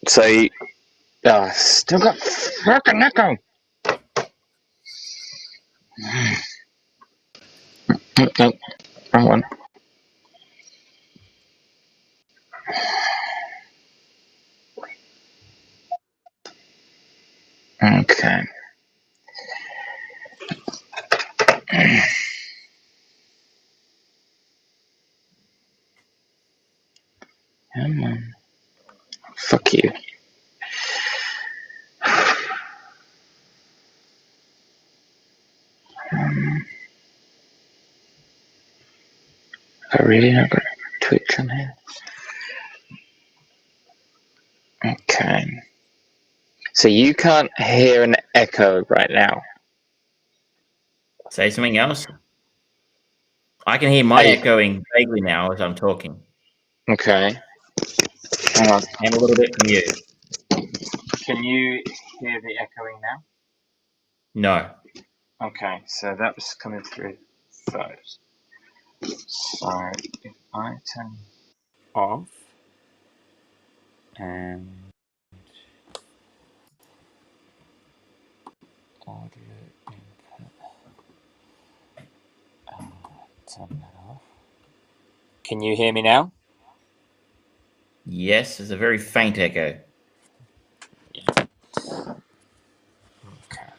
So, still got fucking echo. Nope, wrong one. Okay. Come on. Fuck you. I really not got Twitch on here. Okay. So you can't hear an echo right now. Say something else. I can hear my echoing vaguely now as I'm talking. Okay. Hang on. And a little bit from you. Can you hear the echoing now? No. Okay, so that was coming through first. So if I turn off and audio input, turn that off. Can you hear me now? Yes, it's a very faint echo. Yeah. Okay.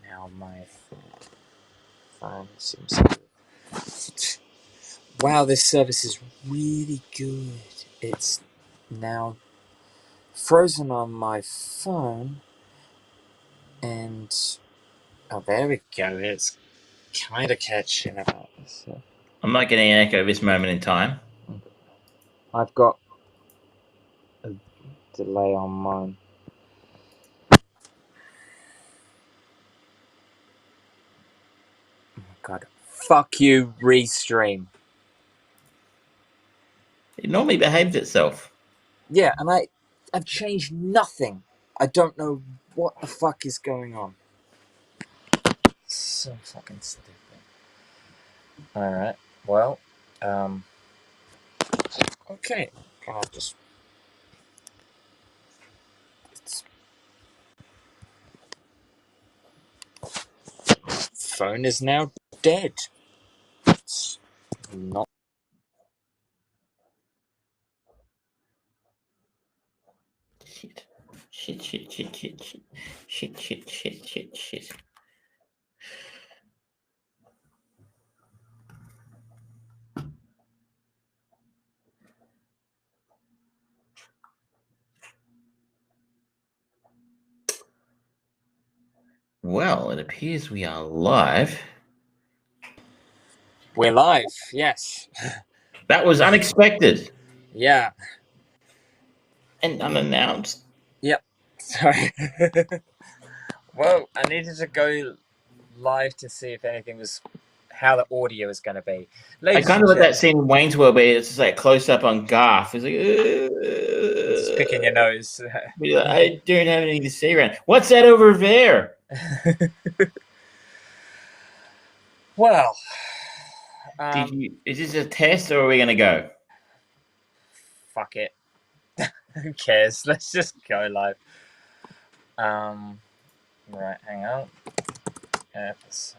Now my phone seems to... Wow, this service is really good. It's now frozen on my phone, and oh, there we go. It's kind of catching up. So I'm not getting an echo at this moment in time. I've got a delay on mine. Oh my god. Fuck you, Restream. It normally behaves itself. Yeah, and I've changed nothing. I don't know what the fuck is going on. So fucking stupid. Alright, well, okay. I'll just... Phone is now dead. It's not... Shit. Well, it appears we are live. We're live, yes. That was unexpected. Yeah. And unannounced. Yep. Sorry. Well, I needed to go live to see if anything was... how the audio is going to be. I kind of like that scene in Wayne's World where it's just like close up on Garth. It's like, just picking your nose. I don't have anything to say around. What's that over there? Well, is this a test or are we going to go? Fuck it. Who cares? Let's just go live. Right, hang on. Episode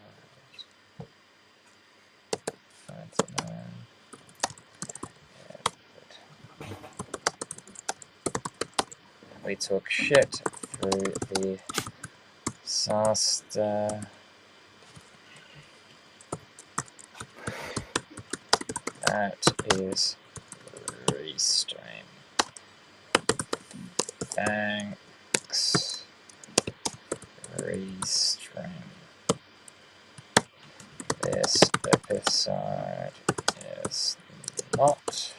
39. We talk shit through the disaster. That is Restream. Thanks, Restream. This episode is not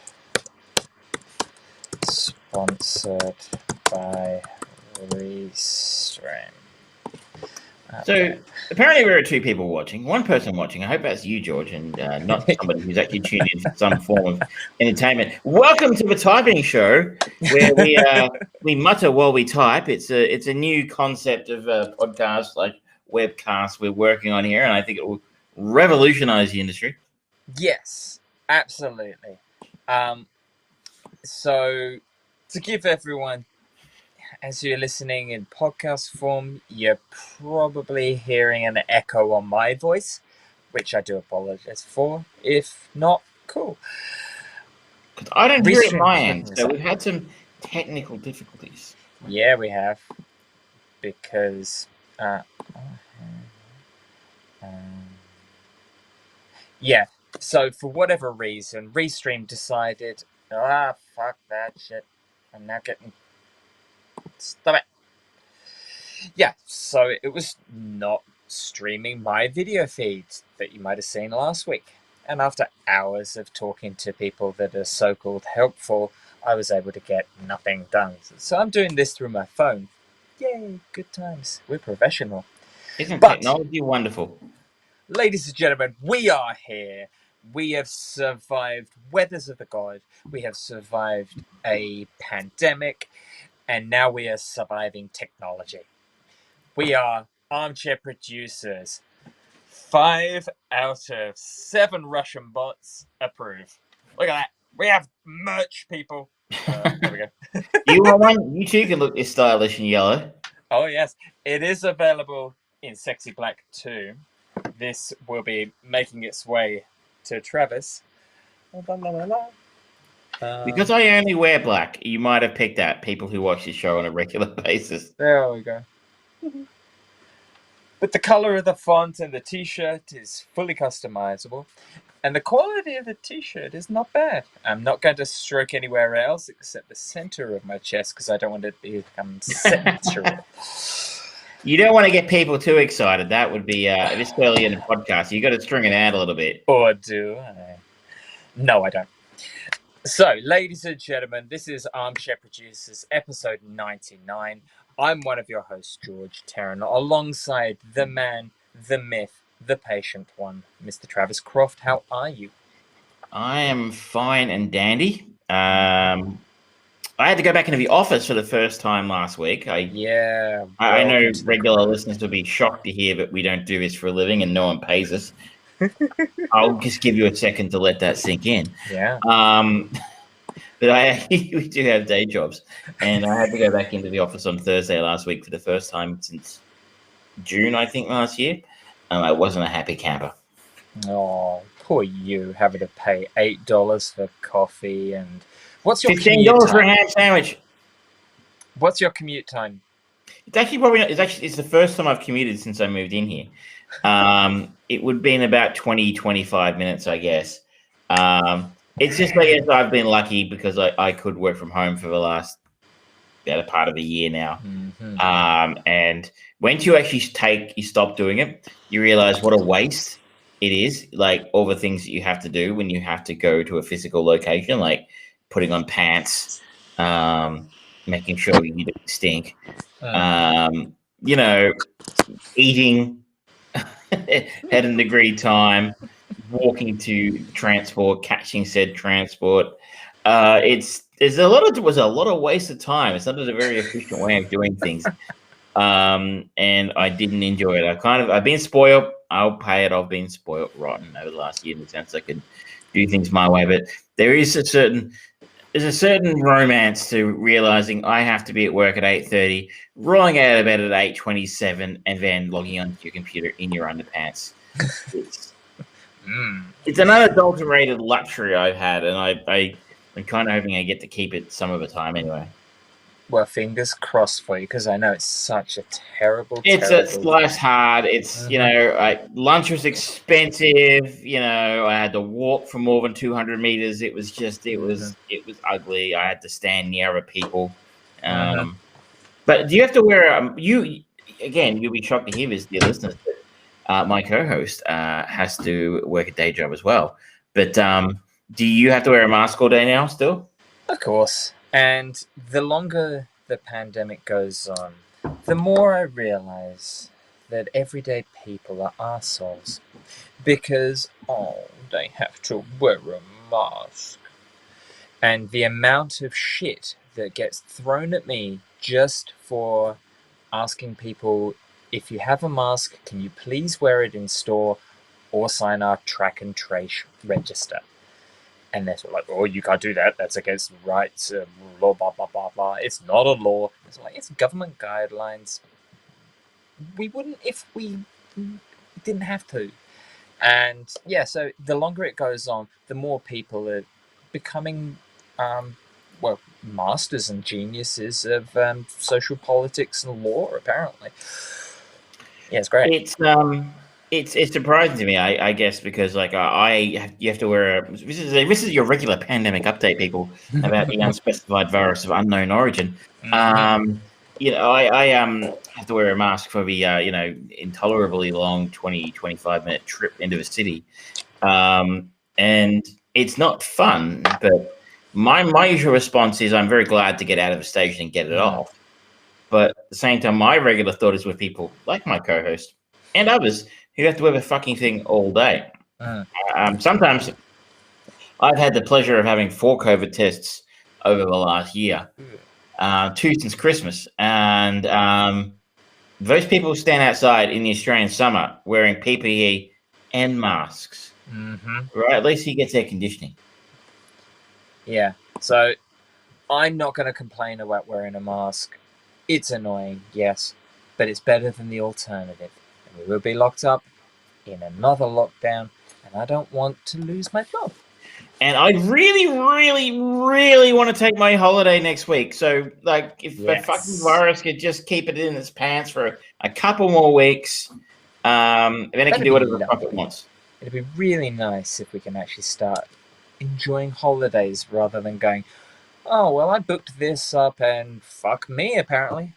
sponsored by Restream. So apparently there are two people watching. One person watching. I hope that's you, George, and not somebody who's actually tuned in for some form of entertainment. Welcome to the Typing Show, where we mutter while we type. It's a new concept of a podcast, like webcast we're working on here, and I think it will revolutionize the industry. Yes, absolutely. So, to give everyone, as you're listening in podcast form, you're probably hearing an echo on my voice, which I do apologize for. If not, cool. I don't hear it Restream on my flicking end, this so up. we've had some technical difficulties. Yeah, we have. Because, yeah, so for whatever reason, Restream decided, fuck that shit. I'm now getting. Stop it. Yeah, so it was not streaming my video feed that you might have seen last week. And after hours of talking to people that are so called helpful, I was able to get nothing done. So I'm doing this through my phone. Yay, good times. We're professional. Isn't But, technology wonderful? ladies and gentlemen, we are here. We have survived weathers of the god. We have survived a pandemic. And now we are surviving technology. We are armchair producers. 5 out of 7 Russian bots approve. Look at that. We have merch, people. There we go. You want one? You too can look this stylish and yellow. Oh, yes. It is available in Sexy Black too. This will be making its way to Travis. Because I only wear black, you might have picked out people who watch this show on a regular basis. There we go. But the color of the font and the t-shirt is fully customizable. And the quality of the t-shirt is not bad. I'm not going to stroke anywhere else except the center of my chest because I don't want it to become sensual. You don't want to get people too excited. That would be this early in the podcast. You got to string it out a little bit. Or do I? No, I don't. So, ladies and gentlemen, this is Armchair Producers, episode 99. I'm one of your hosts, George Terran, alongside the man, the myth, the patient one, Mr. Travis Croft. How are you? I am fine and dandy. I had to go back into the office for the first time last week. I know regular listeners will be shocked to hear that we don't do this for a living and no one pays us. I'll just give you a second to let that sink in. Yeah. But we do have day jobs, and I had to go back into the office on Thursday last week for the first time since June, I think, last year. I wasn't a happy camper. Oh, poor you, having to pay $8 for coffee. And what's your $15 for a ham sandwich? What's your commute time? It's actually probably not. It's the first time I've commuted since I moved in here. It would be in about 20-25 minutes, I guess. It's just like I've been lucky because I could work from home for the last better part of a year now. Mm-hmm. And once you actually you stop doing it, you realize what a waste it is. Like all the things that you have to do when you have to go to a physical location, like putting on pants, making sure you don't stink, eating at an agreed time, walking to transport, catching said transport. There's a lot of waste of time. It's not a very efficient way of doing things. And I didn't enjoy it. I've been spoiled. I'll pay it. I've been spoiled rotten over the last year in the sense I could do things my way. But there's a certain romance to realizing I have to be at work at 8:30, rolling out of bed at 8:27, and then logging onto your computer in your underpants. It's an unadulterated luxury I've had, and I'm kind of hoping I get to keep it some of the time anyway. Well, fingers crossed for you, because I know it's such a terrible. Life's hard. It's lunch was expensive. I had to walk for more than 200 meters. It was ugly. I had to stand near other people. But do you have to wear? You'll be shocked to hear this, dear listeners. But my co-host has to work a day job as well. But do you have to wear a mask all day now? Still? Of course. And the longer the pandemic goes on, the more I realize that everyday people are arseholes because, they have to wear a mask. And the amount of shit that gets thrown at me just for asking people if you have a mask, can you please wear it in store or sign our track and trace register? And they're sort of like, oh, you can't do that. That's against rights, law, blah, blah, blah, blah. It's not a law. It's like, it's government guidelines. We wouldn't if we didn't have to. And yeah, so the longer it goes on, the more people are becoming, well, masters and geniuses of social politics and law, apparently. Yeah, it's great. It's surprising to me, I guess, because like you have to wear this is your regular pandemic update, people, about the unspecified virus of unknown origin. I have to wear a mask for the intolerably long 20-25 minute trip into the city, and it's not fun. But my usual response is I'm very glad to get out of the station and get it off. But at the same time, my regular thought is with people like my co-host and others who have to wear the fucking thing all day. Sometimes I've had the pleasure of having 4 COVID tests over the last year, 2 since Christmas. And those people stand outside in the Australian summer wearing PPE and masks. Right? At least he gets air conditioning. Yeah. So I'm not going to complain about wearing a mask. It's annoying, yes, but it's better than the alternative. And we will be locked up in another lockdown, and I don't want to lose my job. And I really, really, really want to take my holiday next week. So, like, if the fucking virus could just keep it in its pants for a couple more weeks, then it can do whatever the fuck it wants. It'd be really nice if we can actually start enjoying holidays rather than going, oh, well, I booked this up and fuck me, apparently.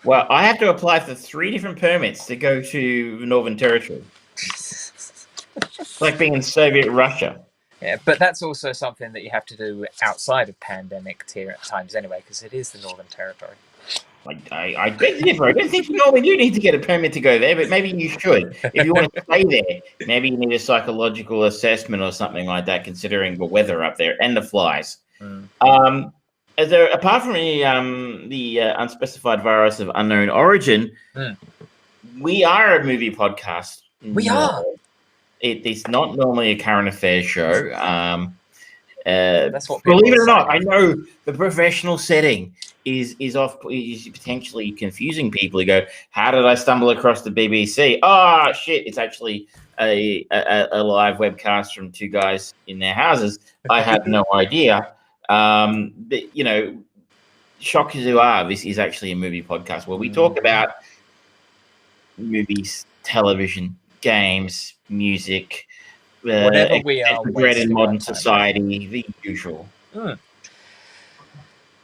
Well, I have to apply for 3 different permits to go to the Northern Territory. It's like being in Soviet Russia. Yeah, but that's also something that you have to do outside of pandemic times anyway, because it is the Northern Territory. I beg to differ. I don't think you normally do need to get a permit to go there, but maybe you should. If you want to stay there, maybe you need a psychological assessment or something like that, considering the weather up there and the flies. Apart from the unspecified virus of unknown origin, we are a movie podcast. We are. It's not normally a current affairs show. That's what. Believe it or not, I know the professional setting is potentially confusing people who go, "How did I stumble across the BBC?" Oh shit! It's actually a live webcast from 2 guys in their houses. I had no idea. But, shock as you are, this is actually a movie podcast where we talk about movies, television, games, music, whatever we are, bread in modern society, the usual.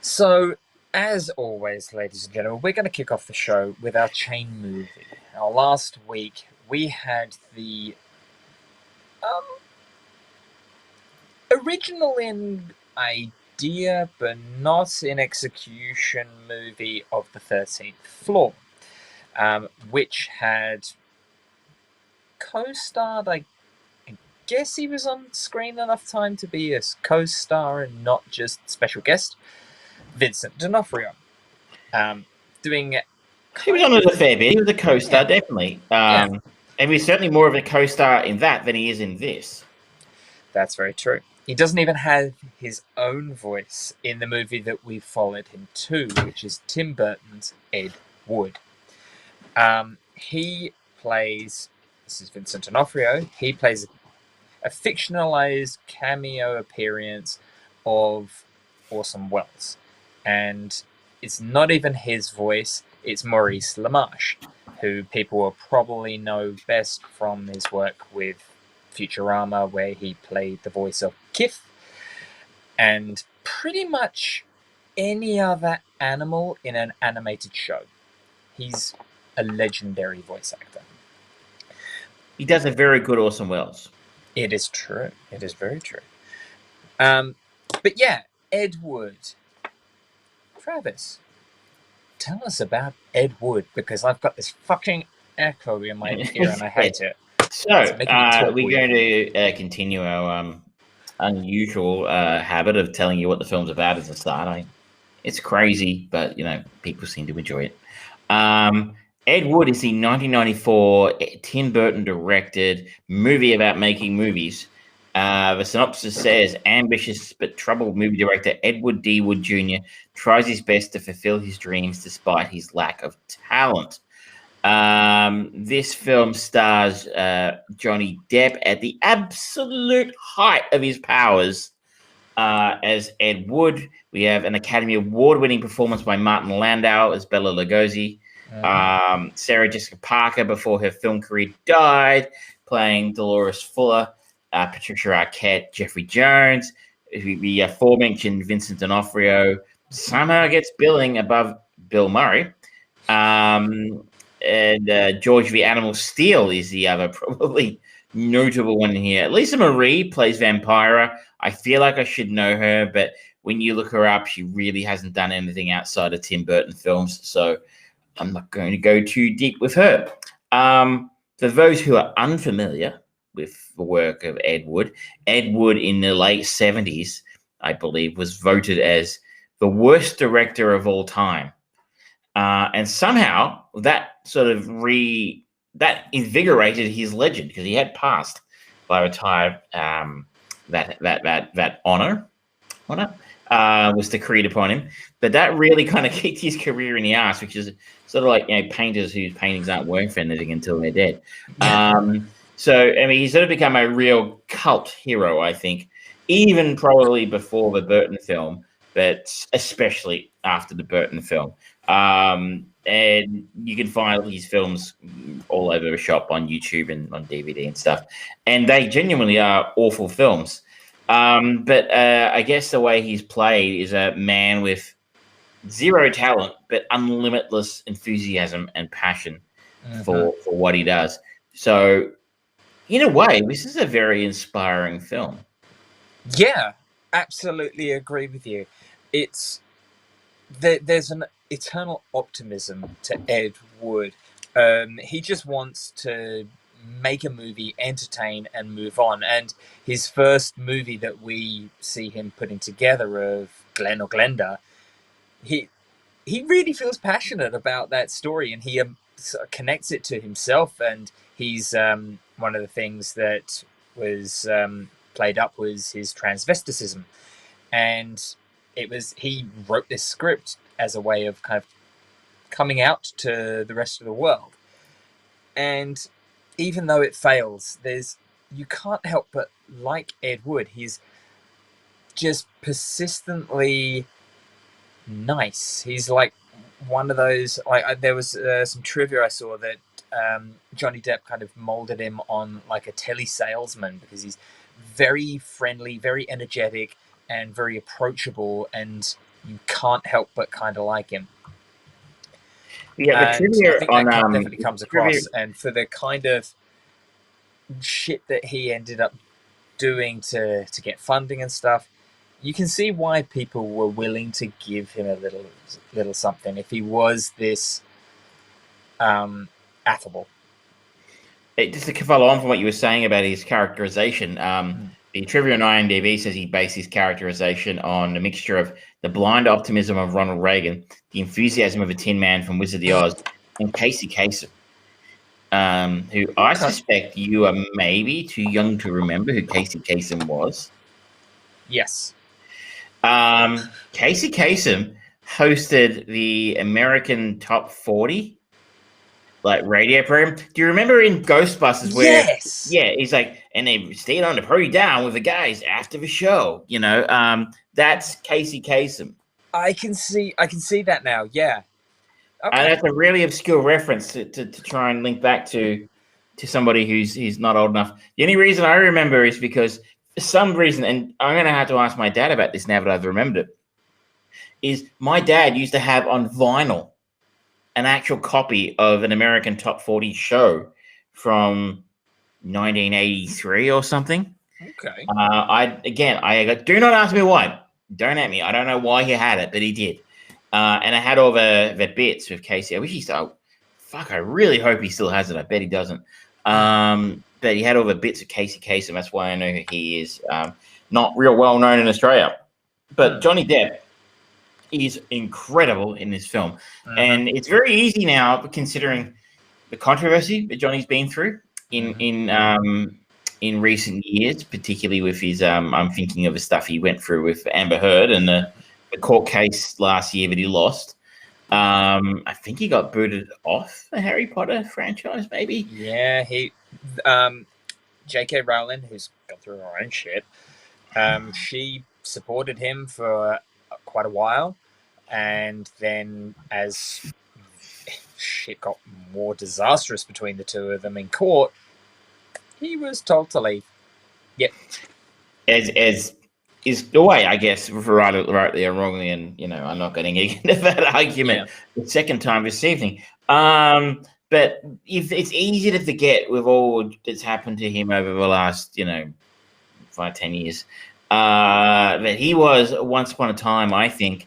So, as always, ladies and gentlemen, we're going to kick off the show with our chain movie. Now, last week we had the original in idea but not in execution movie of The 13th Floor, which had co-starred, I guess he was on screen enough time to be a co-star and not just special guest, Vincent D'Onofrio. Doing he was on it a fair bit. He was a co-star, definitely. And he's certainly more of a co-star in that than he is in this. That's very true. He doesn't even have his own voice in the movie that we followed him to, which is Tim Burton's Ed Wood. He plays, this is Vincent D'Onofrio, he plays a fictionalized cameo appearance of Orson Welles. And it's not even his voice, it's Maurice LaMarche, who people will probably know best from his work with Futurama, where he played the voice of Kif, and pretty much any other animal in an animated show. He's a legendary voice actor. He does a very good Orson Welles. It is true. It is very true. But yeah, Ed Wood. Travis, tell us about Ed Wood, because I've got this fucking echo in my ear and I hate it. So, we're going to continue our unusual habit of telling you what the film's about as a start. It's crazy, but, people seem to enjoy it. Ed Wood is the 1994 Tim Burton directed movie about making movies. The synopsis says ambitious but troubled movie director Edward D. Wood Jr. tries his best to fulfill his dreams despite his lack of talent. This film stars Johnny Depp at the absolute height of his powers as Ed Wood. We have an Academy Award-winning performance by Martin Landau as Bela Lugosi. Sarah Jessica Parker, before her film career died, playing Dolores Fuller. Patricia Arquette, Jeffrey Jones. The aforementioned Vincent D'Onofrio somehow gets billing above Bill Murray. And George the Animal Steel is the other probably notable one in here. Lisa Marie plays Vampira. I feel like I should know her, but when you look her up, she really hasn't done anything outside of Tim Burton films, so I'm not going to go too deep with her. For those who are unfamiliar with the work of Ed Wood in the late 70s, I believe, was voted as the worst director of all time. And somehow that sort of that invigorated his legend, because he had passed by the time that honor was decreed upon him. But that really kind of kicked his career in the ass, which is sort of like, painters whose paintings aren't worth anything until they're dead. Yeah. So, I mean, he's sort of become a real cult hero, I think, even probably before the Burton film, but especially after the Burton film. And you can find his films all over the shop on YouTube and on DVD and stuff. And they genuinely are awful films. But I guess the way he's played is a man with zero talent, but unlimitless enthusiasm and passion for what he does. So, in a way, this is a very inspiring film. Yeah, absolutely agree with you. There's an eternal optimism to Ed Wood. He just wants to make a movie, entertain, and move on. And his first movie that we see him putting together, of Glenn or Glenda, he really feels passionate about that story, and he connects it to himself. And he's one of the things that was played up was his transvesticism, and he wrote this script as a way of kind of coming out to the rest of the world. And even though it fails, you can't help but like Ed Wood. He's just persistently nice. He's like one of those, there was some trivia I saw that Johnny Depp kind of molded him on like a telesalesman, because he's very friendly, very energetic, and very approachable, and you can't help but kind of like him. Yeah, the trivia I think that definitely comes across. And for the kind of shit that he ended up doing to get funding and stuff, you can see why people were willing to give him a little something if he was this affable. Just to follow on from what you were saying about his characterization, the trivia on IMDb says he based his characterization on a mixture of the blind optimism of Ronald Reagan, the enthusiasm of a Tin Man from Wizard of Oz, and Casey Kasem, who I suspect you are maybe too young to remember who Casey Kasem was. Yes. Casey Kasem hosted the American Top 40 radio program. Do you remember in Ghostbusters where yes, he's like, and they stayed on the party down with the guys after the show, that's Casey Kasem. I can see that now. Yeah. Okay. And that's a really obscure reference to try and link back to somebody who's not old enough. The only reason I remember is because for some reason, and I'm going to have to ask my dad about this now that I've remembered it, is my dad used to have on vinyl an actual copy of an American Top 40 show from 1983 or something. Okay. Do not ask me why. Don't at me. I don't know why he had it, but he did. And I had all the bits with Casey. I wish he still. Fuck! I really hope he still has it. I bet he doesn't. But he had all the bits of Casey Kasem. That's why I know who he is. Not real well known in Australia, but Johnny Depp is incredible in this film. And it's very easy now, considering the controversy that Johnny's been through in recent years, particularly with his I'm thinking of the stuff he went through with Amber Heard and the court case last year that he lost. I think he got booted off the Harry Potter franchise, maybe. Yeah, J.K. Rowling, who's gone through her own shit, she supported him for quite a while, and then as shit got more disastrous between the two of them in court, he was told to leave. Yep. As is the way, I guess, rightly or wrongly, and I'm not getting into that argument the second time this evening. But if it's easy to forget with all that's happened to him over the last, 5-10 years, that he was once upon a time, I think,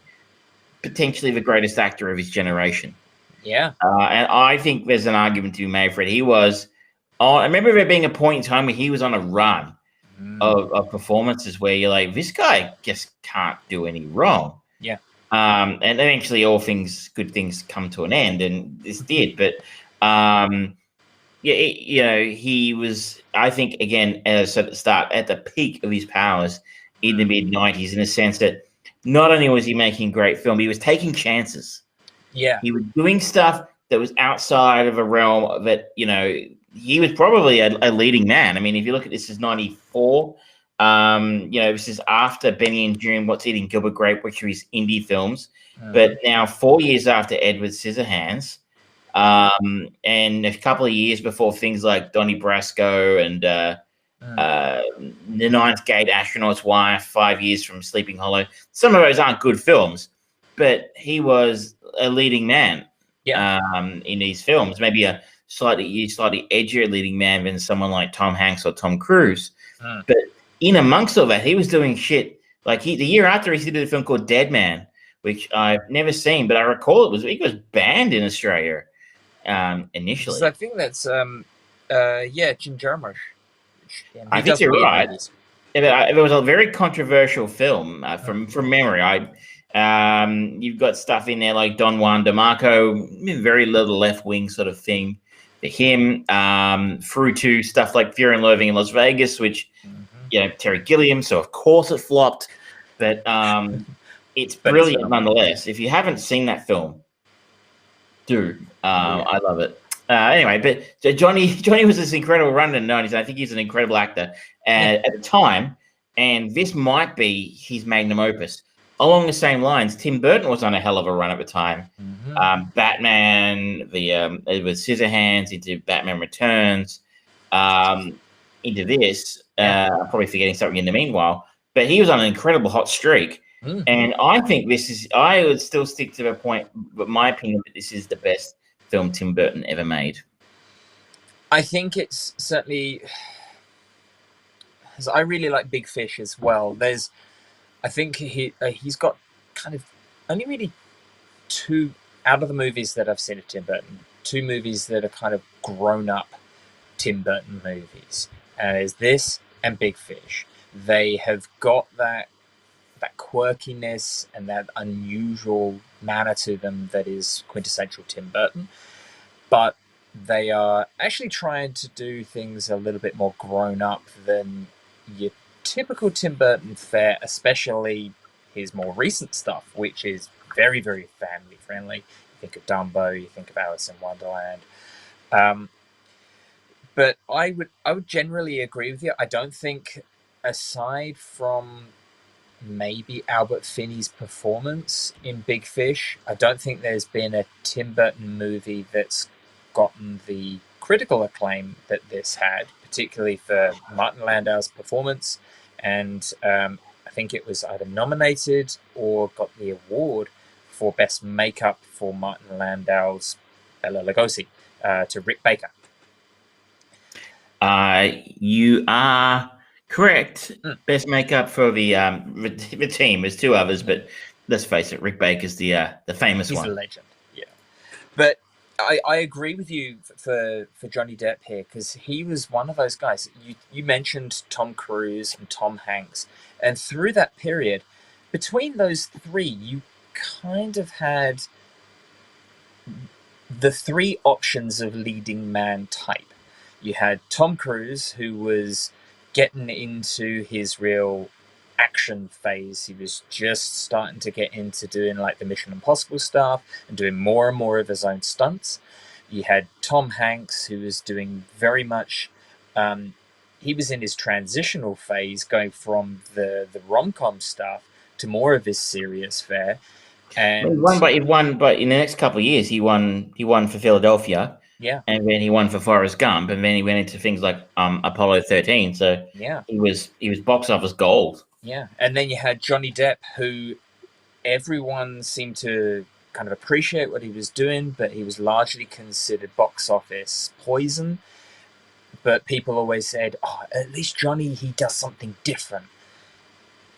potentially the greatest actor of his generation. Yeah. And I think there's an argument to be made for it. He was. I remember there being a point in time where he was on a run of performances where you're like, this guy just can't do any wrong. Yeah. And eventually good things come to an end, and this did. But he was, I think, again, as at the start, at the peak of his powers in the mid-90s, in a sense that not only was he making great film, he was taking chances. Yeah. He was doing stuff that was outside of a realm that, he was probably a leading man. I mean, if you look at this as 94, this is after Benny and June, What's Eating Gilbert Grape, which are his indie films. But now 4 years after Edward Scissorhands, and a couple of years before things like Donnie Brasco and The Ninth Gate, Astronaut's Wife, 5 years from Sleeping Hollow. Some of those aren't good films, but he was a leading man in these films. Maybe a slightly edgier leading man than someone like Tom Hanks or Tom Cruise. But in amongst all that, he was doing shit. Like the year after, he did a film called Dead Man, which I've never seen, but I recall he was banned in Australia initially. So I think that's Jim Jarmusch. I think you're right. It was a very controversial film from memory. You've got stuff in there like Don Juan DeMarco, very little left wing sort of thing for him. Through to stuff like Fear and Loathing in Las Vegas, which Terry Gilliam. So of course it flopped, but it's brilliant nonetheless. If you haven't seen that film, dude, I love it. Anyway, but Johnny was this incredible run in the 90s. I think he's an incredible actor at the time, and this might be his magnum opus. Along the same lines, Tim Burton was on a hell of a run at the time. Batman, Edward Scissorhands, into Batman Returns, into this. I'm probably forgetting something in the meanwhile, but he was on an incredible hot streak. And I think I would still stick to the point, but my opinion, that this is the best film Tim Burton ever made. I think it's certainly, I really like Big Fish as well. I think he's got kind of only really two out of the movies that I've seen of Tim Burton, two movies that are kind of grown up Tim Burton movies. And is this and Big Fish. They have got that quirkiness and that unusual manner to them that is quintessential Tim Burton. But they are actually trying to do things a little bit more grown up than your typical Tim Burton fare, especially his more recent stuff, which is very, very family friendly. You think of Dumbo, you think of Alice in Wonderland. But I would generally agree with you. I don't think, aside from maybe Albert Finney's performance in Big Fish, I don't think there's been a Tim Burton movie that's gotten the critical acclaim that this had, particularly for Martin Landau's performance. And I think it was either nominated or got the award for Best Makeup for Martin Landau's Bela Lugosi to Rick Baker. You are correct. Best makeup for the team. There's two others, but let's face it, Rick Baker's the famous one. He's a legend. Yeah, but I agree with you for Johnny Depp here, because he was one of those guys. You mentioned Tom Cruise and Tom Hanks, and through that period, between those three, you kind of had the three options of leading man type. You had Tom Cruise, who was getting into his real action phase. He was just starting to get into doing like the Mission Impossible stuff and doing more and more of his own stunts. You had Tom Hanks, who was doing very much. He was in his transitional phase, going from the rom com stuff to more of his serious fare. He And won, but in the next couple of years, he won for Philadelphia, yeah, and then he won for Forrest Gump, and then he went into things like Apollo 13. So yeah, he was box office gold. yeah. And then you had Johnny Depp, who everyone seemed to kind of appreciate what he was doing, but he was largely considered box office poison. But people always said, "Oh, at least Johnny, he does something different."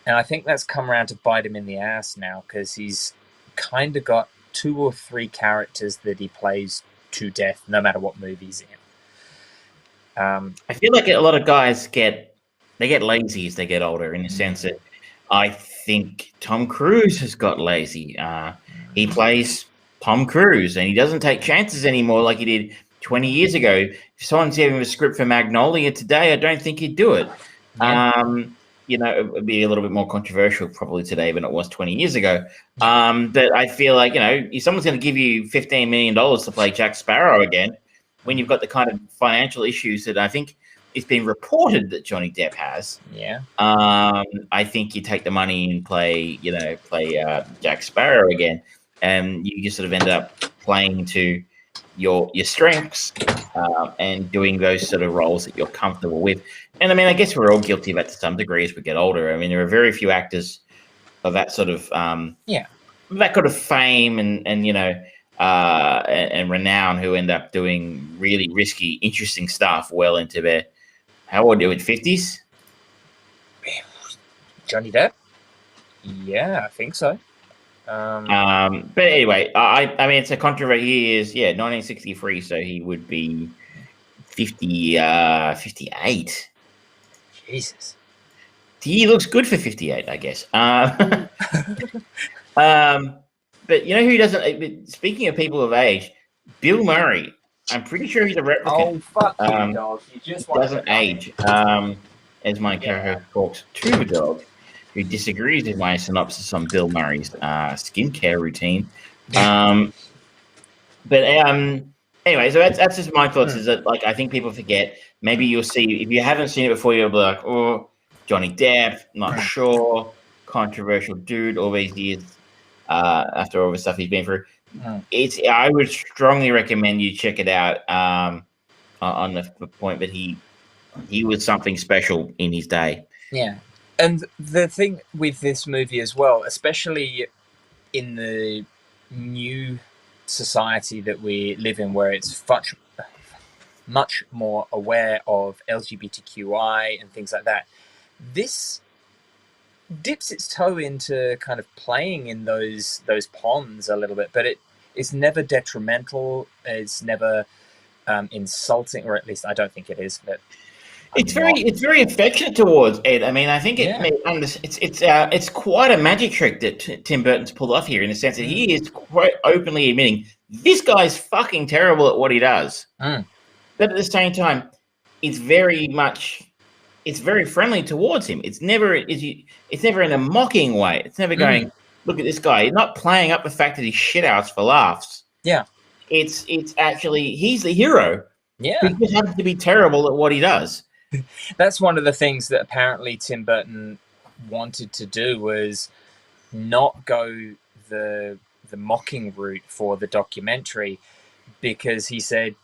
And I think that's come around to bite him in the ass now, because he's kind of got 2 or 3 characters that he plays to death, no matter what movie he's in. I feel like a lot of guys get lazy as they get older, in the sense that I think Tom Cruise has got lazy. He plays Tom Cruise, and he doesn't take chances anymore like he did 20 years ago. If someone's giving him a script for Magnolia today, I don't think he'd do it. Yeah. It would be a little bit more controversial probably today than it was 20 years ago. But I feel like, if someone's going to give you $15 million to play Jack Sparrow again, when you've got the kind of financial issues that I think it's been reported that Johnny Depp has, Yeah. I think you take the money and play Jack Sparrow again, and you just sort of end up playing to your strengths, and doing those sort of roles that you're comfortable with. And I mean, I guess we're all guilty of that to some degree as we get older. I mean, there are very few actors of that sort of that kind of fame and renown who end up doing really risky, interesting stuff well into their, how old are you, 50s? Johnny Depp? Yeah, I think so. But anyway, I mean, it's a controversy. He is, 1963, so he would be 58. Jesus. He looks good for 58, I guess. But you know who doesn't? Speaking of people of age, Bill Murray. I'm pretty sure he's a replicant. Oh, fuck you, dog. You just doesn't age. As my co-host talks to the dog, who disagrees with my synopsis on Bill Murray's skincare routine. But anyway, so that's just my thoughts. Is that, like, I think people forget. Maybe you'll see, if you haven't seen it before, you'll be like, oh, Johnny Depp, not sure, controversial dude, all these years after all the stuff he's been through. I would strongly recommend you check it out, on the point that he was something special in his day. Yeah. And the thing with this movie as well, especially in the new society that we live in, where it's much more aware of LGBTQI and things like that, this dips its toe into kind of playing in those ponds a little bit, but it's never detrimental. It's never insulting, or at least I don't think it is. But it's very affectionate towards Ed. I mean, I think it's quite a magic trick that Tim Burton's pulled off here, in the sense that he is quite openly admitting this guy's fucking terrible at what he does. But at the same time, it's very friendly towards him. It's never in a mocking way. It's never going, look at this guy. He's not playing up the fact that he's shitouts for laughs. Yeah. It's actually, he's the hero. Yeah. He just happens to be terrible at what he does. That's one of the things that apparently Tim Burton wanted to do, was not go the mocking route for the documentary, because he said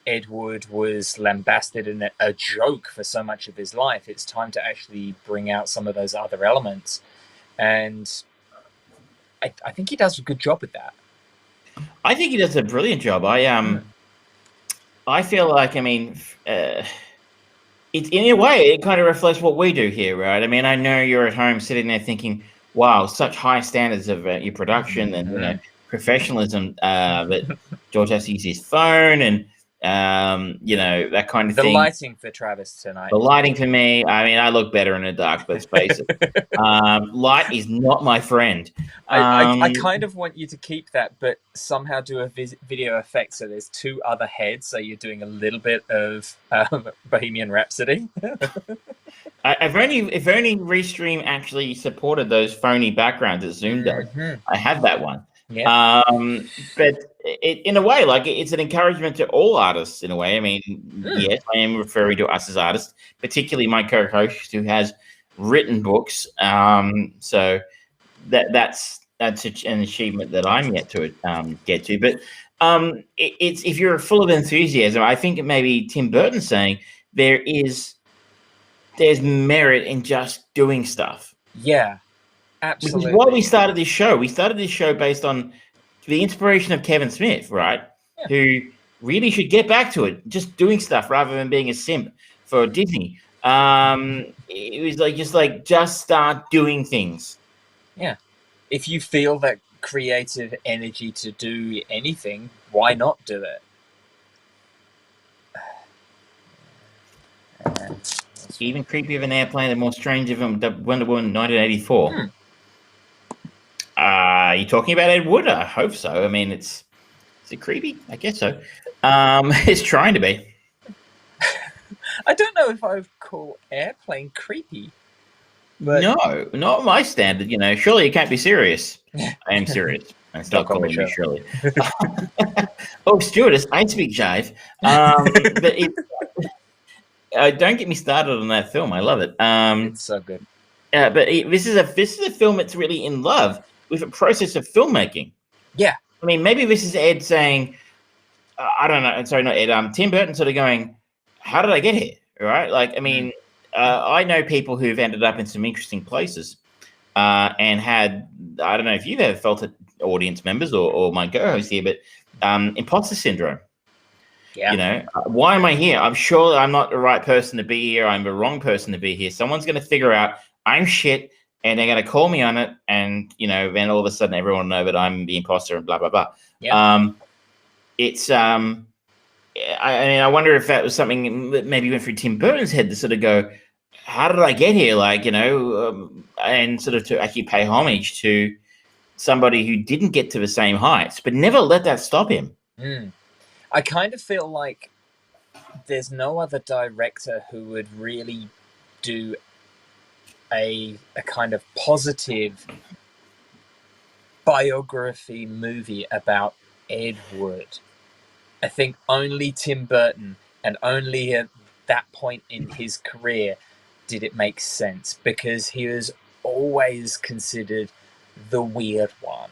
Edward was lambasted and a joke for so much of his life. It's time to actually bring out some of those other elements, and I think he does a good job with that. I think he does a brilliant job. I feel like, I mean, it's, in a way, it kind of reflects what we do here, right? I mean, I know you're at home sitting there thinking, wow, such high standards of your production and professionalism, that George has to use his phone, and that kind of The thing. lighting for Travis tonight. The lighting for me, I mean, I look better in the dark, let's face it. Light is not my friend. I kind of want you to keep that, but somehow do a video effect so there's two other heads, so you're doing a little bit of Bohemian Rhapsody. If only Restream actually supported those phony backgrounds that Zoom does. I have that one. Yeah. But in a way, like it's an encouragement to all artists. In a way, I mean, yes, I am referring to us as artists, particularly my co-host who has written books. So that's an achievement that I'm yet to get to. But it's if you're full of enthusiasm, I think it may be Tim Burton saying there's merit in just doing stuff. Yeah, absolutely. Which is why we started this show. We started this show based on the inspiration of Kevin Smith, right? Yeah. Who really should get back to it, just doing stuff rather than being a simp for Disney. It was just start doing things. Yeah. If you feel that creative energy to do anything, why not do it? Even creepier than Airplane and more stranger than Wonder Woman 1984. Are you talking about Ed Wood? I hope so. I mean, is it creepy? I guess so. It's trying to be. I don't know if I would call Airplane creepy. But no, not my standard. Surely you can't be serious. I am serious. And stop calling me Shirley. Oh, stewardess, I speak jive. But don't get me started on that film. I love it. It's so good. But this is a film that's really in love with the process of filmmaking. Yeah. I mean, maybe this is Ed saying, I don't know. Sorry, not Ed. Tim Burton sort of going, how did I get here? Right? Like, I mean, I know people who've ended up in some interesting places and had, I don't know if you've ever felt it, audience members or my co-host here, but imposter syndrome. Yeah. Why am I here? I'm sure I'm not the right person to be here. I'm the wrong person to be here. Someone's going to figure out I'm shit and they're going to call me on it. And, then all of a sudden everyone will know that I'm the imposter and blah, blah, blah. Yeah. I wonder if that was something that maybe went through Tim Burton's head to sort of go, how did I get here? Like, and sort of to actually pay homage to somebody who didn't get to the same heights, but never let that stop him. I kind of feel like there's no other director who would really do a kind of positive biography movie about Ed Wood. I think only Tim Burton, and only at that point in his career did it make sense, because he was always considered the weird one.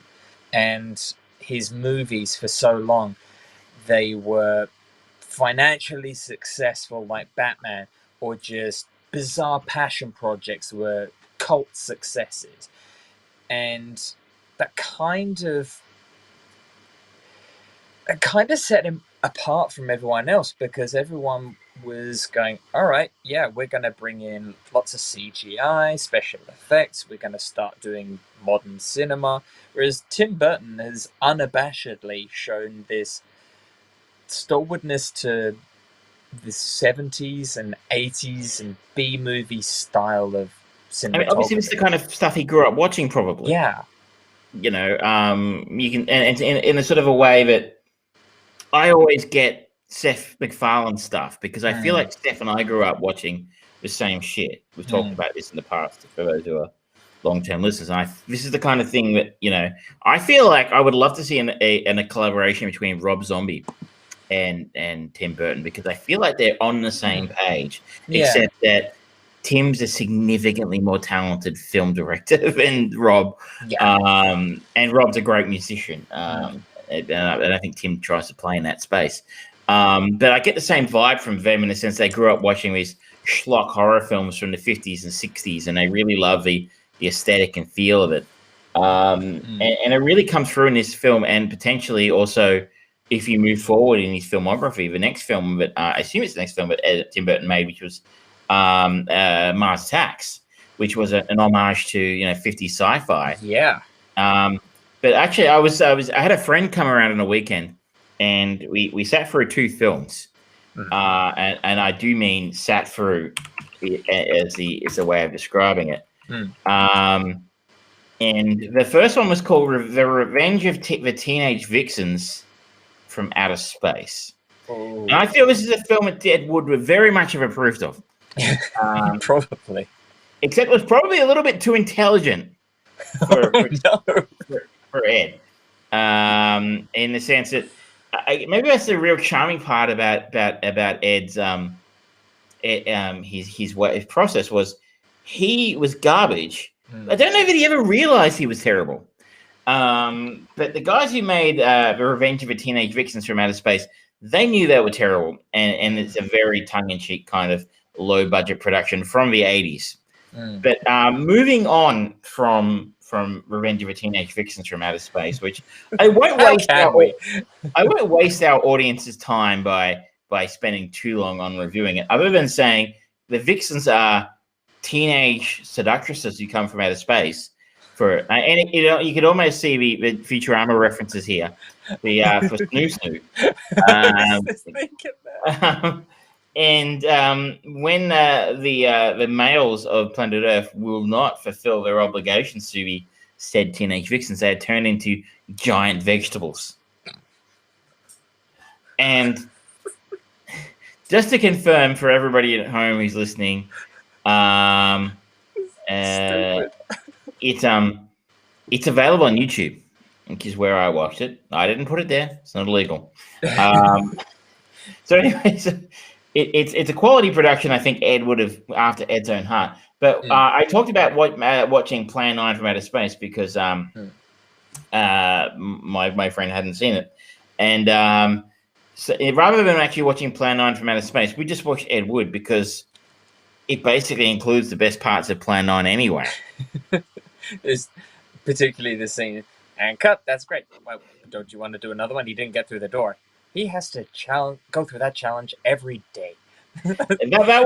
And his movies for so long, they were financially successful like Batman, or just bizarre passion projects were cult successes. And that kind of set him apart from everyone else, because everyone was going, all right, yeah, we're going to bring in lots of CGI, special effects, we're going to start doing modern cinema. Whereas Tim Burton has unabashedly shown this stalwartness to the 70s and 80s and B-movie style of cinematography. I mean, obviously, it's the kind of stuff he grew up watching, probably. Yeah. You can, and in a sort of a way that I always get Seth MacFarlane stuff, because I feel like Steph and I grew up watching the same shit. We've talked about this in the past for those who are long-term listeners. And this is the kind of thing that, I feel like I would love to see a collaboration between Rob Zombie and Tim Burton, because I feel like they're on the same page, except that Tim's a significantly more talented film director than Rob. And Rob's a great musician. And I think Tim tries to play in that space. But I get the same vibe from them in the sense they grew up watching these schlock horror films from the 50s and 60s, and they really love the aesthetic and feel of it. And it really comes through in this film, and potentially also if you move forward in his filmography, the next film that I assume it's the next film that Tim Burton made, which was Mars Attacks, which was an homage to 50s sci-fi. Yeah. But actually, I had a friend come around on a weekend and we sat through 2 films. And I do mean sat through as the way of describing it. And the first one was called The Revenge of the Teenage Vixens from Outer Space. Oh. And I feel this is a film that Ed Wood would very much have approved of. Probably. Except it was probably a little bit too intelligent for Ed. In the sense that maybe that's the real charming part about Ed's his process was he was garbage. I don't know that he ever realized he was terrible. But the guys who made The Revenge of the Teenage Vixens from Outer Space, they knew they were terrible, and it's a very tongue-in-cheek kind of low-budget production from the 80s. But moving on from Revenge of the Teenage Vixens from Outer Space, which I won't waste our audience's time by spending too long on reviewing it, other than saying the Vixens are teenage seductresses who come from outer space. You could almost see the Futurama references here. The for Snoo Snoo. And when the males of planet Earth will not fulfill their obligations to the said teenage vixens, they are turned into giant vegetables. And just to confirm for everybody at home who's listening, it's available on YouTube, which is where I watched it. I didn't put it there; it's not illegal. So, anyways, it's a quality production. I think Ed would have after Ed's own heart. But I talked about watching Plan 9 from Outer Space because my friend hadn't seen it, and so rather than actually watching Plan 9 from Outer Space, we just watched Ed Wood because it basically includes the best parts of Plan 9 anyway. It's particularly the scene, and cut, that's great. Well, don't you want to do another one? He didn't get through the door. He has to go through that challenge every day. that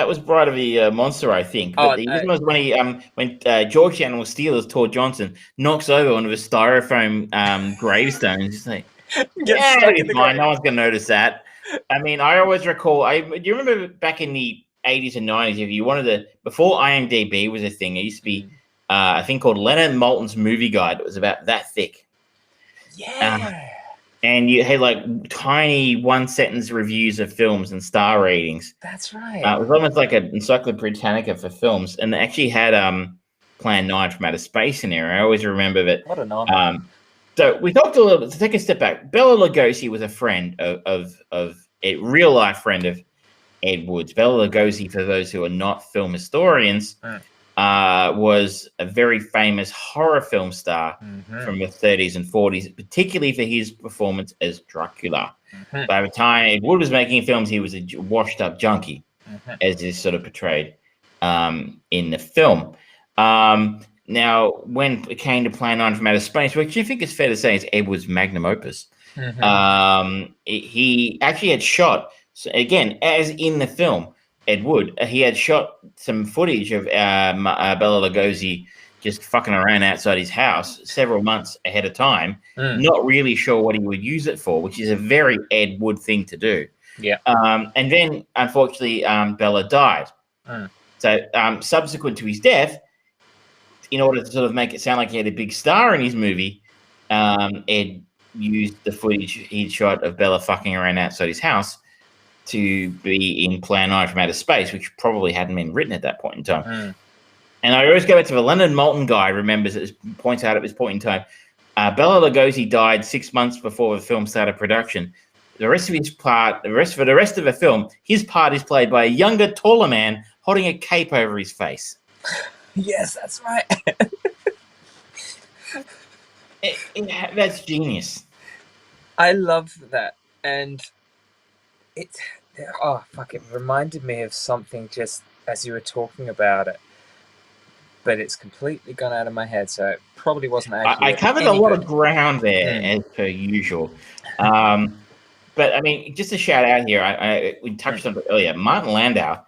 was Bride of the Monster, I think. But the reason was when George Animal Steelers Tor Johnson knocks over one of his styrofoam gravestones. He's like, yeah, it's fine. No one's gonna notice that. I mean, I always recall. Do you remember back in the 80s and 90s? If you wanted before IMDb was a thing, it used to be a thing called Leonard Maltin's Movie Guide. It was about that thick. Yeah. And you had like tiny 1-sentence reviews of films and star ratings. That's right. It was almost like an Encyclopedia Britannica for films, and they actually had Plan 9 from Outer Space in there. I always remember that. What an honor. So we talked a little bit. To take a step back, Bela Lugosi was a friend of a real life friend of Ed Wood's. Bela Lugosi, for those who are not film historians, was a very famous horror film star from the 30s and 40s, particularly for his performance as Dracula. By the time Ed Wood was making films, he was a washed-up junkie, as is sort of portrayed in the film. Now, when it came to Plan 9 from Outer Space, which I think is fair to say is Ed Wood's magnum opus, he actually had shot, so again, as in the film, Ed Wood, he had shot some footage of Bela Lugosi just fucking around outside his house several months ahead of time, not really sure what he would use it for, which is a very Ed Wood thing to do. Yeah. And then, unfortunately, Bela died. So subsequent to his death, in order to sort of make it sound like he had a big star in his movie, Ed used the footage he'd shot of Bela fucking around outside his house to be in Plan 9 from Outer Space, which probably hadn't been written at that point in time. And I always go back to the Leonard Maltin guy, remembers it, points out at this point in time, Bela Lugosi died 6 months before the film started production. The rest of his part, the rest of the film, his part is played by a younger, taller man holding a cape over his face. Yes, that's right. That's genius. I love that. And it reminded me of something just as you were talking about it. But it's completely gone out of my head, so it probably wasn't actually. I covered a lot of ground there, as per usual. But, I mean, just a shout out here, we touched on it earlier. Martin Landau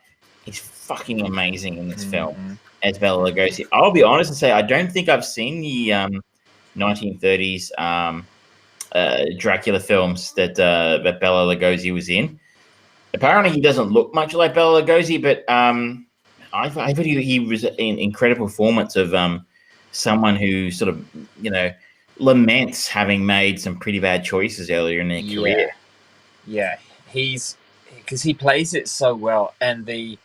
is fucking amazing in this film as Bela Lugosi. I'll be honest and say I don't think I've seen the 1930s Dracula films that Bela Lugosi was in. Apparently, he doesn't look much like Bela Lugosi, but I thought he was an incredible performance of someone who sort of, laments having made some pretty bad choices earlier in their career. Yeah, because he plays it so well, and the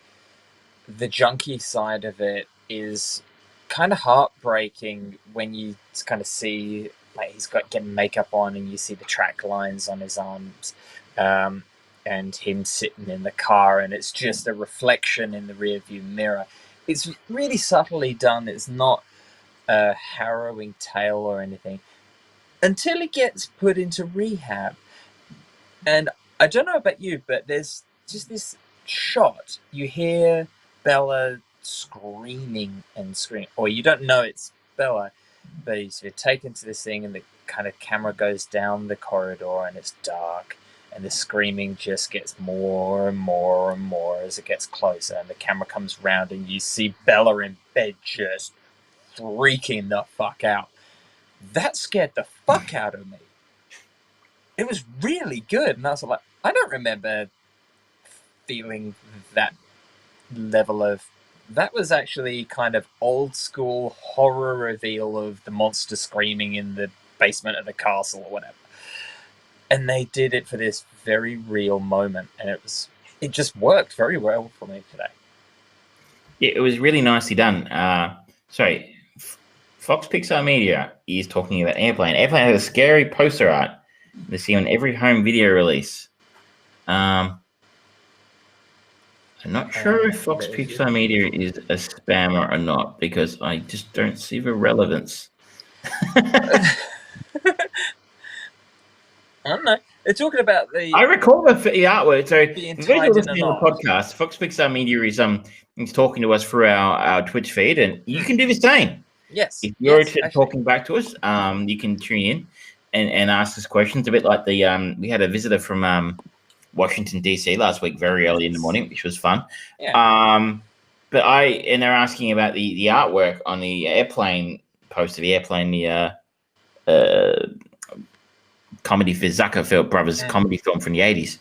junkie side of it is kind of heartbreaking when you kind of see like he's getting makeup on and you see the track lines on his arms, and him sitting in the car, and it's just a reflection in the rearview mirror. It's really subtly done. It's not a harrowing tale or anything until he gets put into rehab. And I don't know about you, but there's just this shot. You hear Bella screaming and screaming, or you don't know it's Bella, but he's taken to this thing, and the kind of camera goes down the corridor, and it's dark, and the screaming just gets more and more and more as it gets closer, and the camera comes round, and you see Bella in bed just freaking the fuck out. That scared the fuck out of me. It was really good, and I was like, I don't remember feeling that level of. That was actually kind of old school horror reveal of the monster screaming in the basement of the castle or whatever. And they did it for this very real moment, and it just worked very well for me today. Yeah, it was really nicely done. Sorry, Fox Pixar Media is talking about Airplane. Airplane has a scary poster art they see on every home video release. I'm not sure if Fox Pixar Media is a spammer or not, because I just don't see the relevance. I don't know. They're talking about I recall the artwork. So, being if you're tied in listening a to the knot. podcast, Fox Pixar Media is talking to us through our Twitch feed, and you can do the same. Yes. If you're actually talking back to us, you can tune in and ask us questions. A bit like we had a visitor from Washington DC last week, very early in the morning, which was fun. Yeah. But they're asking about the artwork on the Airplane poster, the Airplane, comedy for Zuckerfeld Brothers comedy film from the 80s,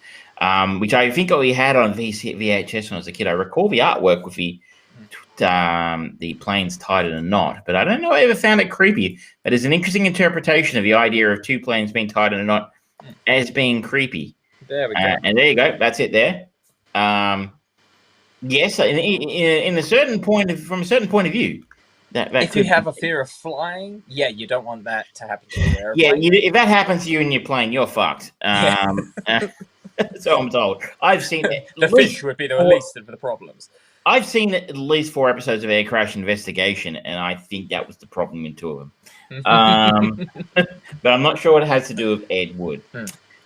which I think we had on VHS when I was a kid. I recall the artwork with the planes tied in a knot, but I don't know if I ever found it creepy. That is an interesting interpretation of the idea of two planes being tied in a knot as being creepy. There we go. And there you go. That's it there. Yes, in a certain point from a certain point of view, that if you have a fear of flying, you don't want that to happen to your airplane. Yeah, if that happens to you in your plane, you're fucked. So I'm told. I've seen it. The fish would be the least of the problems. I've seen at least 4 episodes of Air Crash Investigation, and I think that was the problem in 2 of them. But I'm not sure what it has to do with Ed Wood,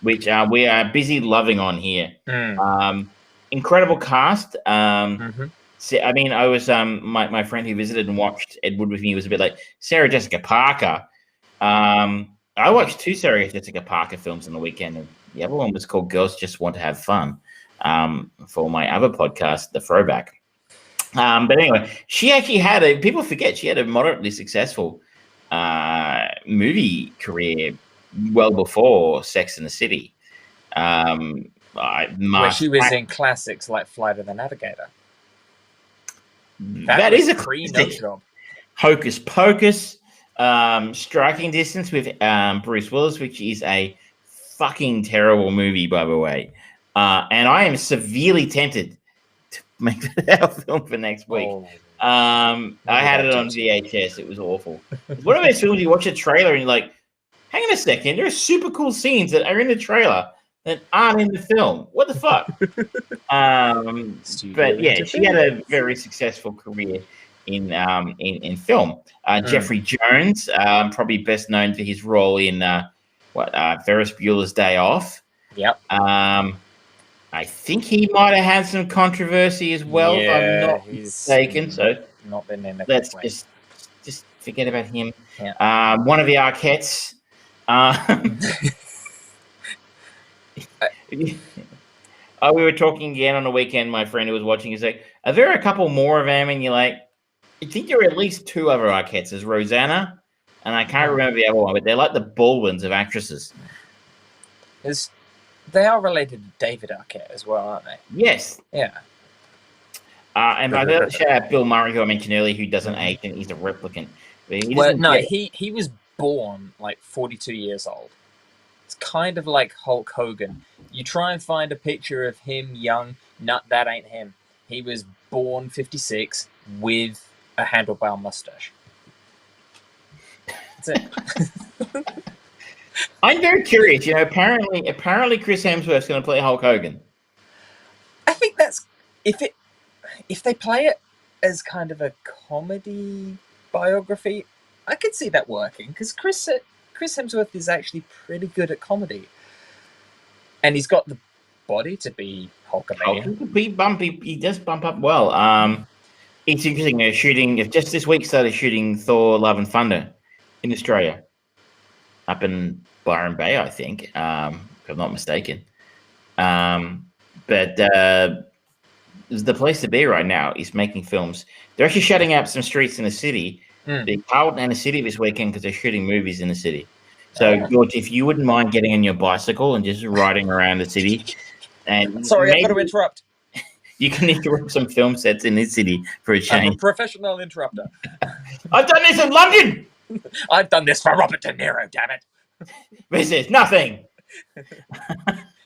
which we are busy loving on here. Incredible cast. I mean, I was my friend who visited and watched Ed Wood with me was a bit like Sarah Jessica Parker. I watched 2 Sarah Jessica Parker films on the weekend, and the other one was called Girls Just Want to Have Fun, for my other podcast, The Throwback. But anyway, she actually people forget she had a moderately successful movie career well before Sex and the City. Where she was in classics like Flight of the Navigator. That is a pre-note job. Hocus Pocus, Striking Distance with Bruce Willis, which is a fucking terrible movie, by the way. And I am severely tempted to make that our film for next week. I had it on VHS. It was awful. It's one of those films you watch a trailer and you're like, hang on a second, there are super cool scenes that are in the trailer that aren't in the film. What the fuck? But yeah, she had a very successful career in film. Jeffrey Jones, probably best known for his role in Ferris Bueller's Day Off. Yep. I think he might have had some controversy as well, if I'm not mistaken. So not been in the let's just forget about him. Yeah. One of the Arquettes. We were talking again on the weekend. My friend who was watching is like, are there a couple more of them? And you're like, I think there are at least 2 other Arquettes. There's Rosanna, and I can't remember the other one, but they're like the Baldwins of actresses. They are related to David Arquette as well, aren't they? Yes. Yeah. And by the shout out Bill Murray, who I mentioned earlier, who doesn't age and he's a replicant. He was born like 42 years old. It's kind of like Hulk Hogan. You try and find a picture of him young, that ain't him. He was born 56 with a handlebar mustache. That's it. I'm very curious. Apparently Chris Hemsworth's going to play Hulk Hogan. I think that's if they play it as kind of a comedy biography, I could see that working because Chris Hemsworth is actually pretty good at comedy, and he's got the body to be Hulkamania. He does bump up well. It's interesting. They've just this week started shooting Thor: Love and Thunder in Australia, up in Byron Bay, I think, if I'm not mistaken. But the place to be right now is making films. They're actually shutting up some streets in the city, the Carlton and the city this weekend because they're shooting movies in the city. So, George, if you wouldn't mind getting on your bicycle and just riding around the city, and sorry, I've got to interrupt. You can interrupt some film sets in this city for a change. I'm a professional interrupter. I've done this in London. I've done this for Robert De Niro. Damn it! This is nothing. Do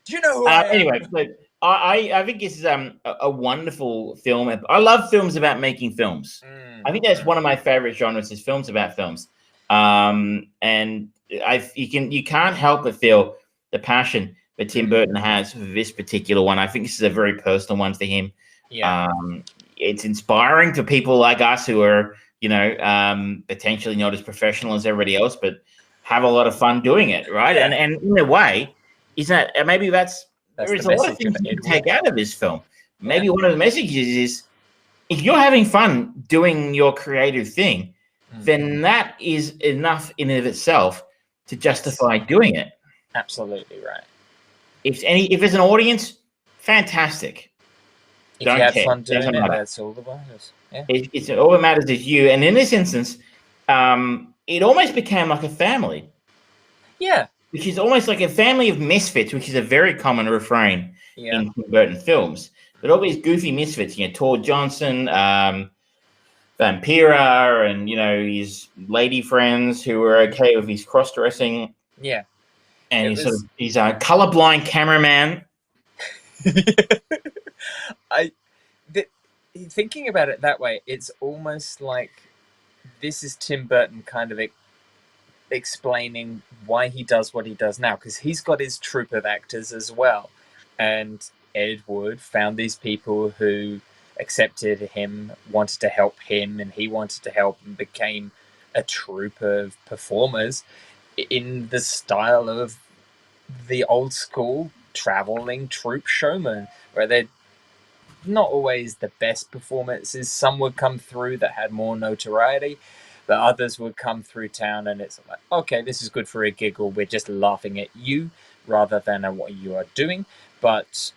you know who I am? Anyway, but I think this is a wonderful film. I love films about making films. I think that's one of my favorite genres is films about films. And you can't help but feel the passion that Tim Burton has for this particular one. I think this is a very personal one to him. Yeah. It's inspiring to people like us who are, potentially not as professional as everybody else, but have a lot of fun doing it, right? Yeah. And in a way, is that maybe there is a lot of things you can take out of this film. Maybe one of the messages is if you're having fun doing your creative thing, then that is enough in and of itself to justify doing it. Absolutely right. If there's an audience, fantastic. If you have fun doing it, that's all that matters. Yeah. All that matters is you. And in this instance, it almost became like a family. Yeah. Which is almost like a family of misfits, which is a very common refrain in Tim Burton films. But all these goofy misfits, Tor Johnson, Vampira, and his lady friends who were okay with his cross-dressing. Yeah. And he's a colorblind cameraman. Thinking about it that way, it's almost like this is Tim Burton kind of explaining why he does what he does now, because he's got his troupe of actors as well, and Ed Wood found these people who accepted him, wanted to help him, and he wanted to help, and became a troupe of performers in the style of the old school traveling troupe showman, where they're not always the best performances. Some would come through that had more notoriety, but others would come through town and it's like, okay, this is good for a giggle. We're just laughing at you rather than at what you are doing. But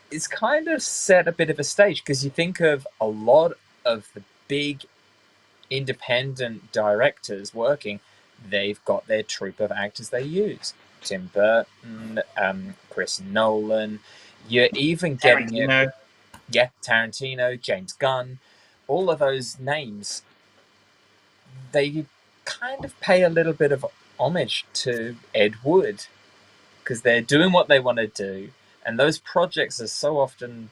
it's kind of set a bit of a stage, because you think of a lot of the big independent directors working, they've got their troupe of actors they use. Tim Burton, Chris Nolan, you're even getting it. Yeah, Tarantino, James Gunn, all of those names, they kind of pay a little bit of homage to Ed Wood because they're doing what they want to do. And those projects are so often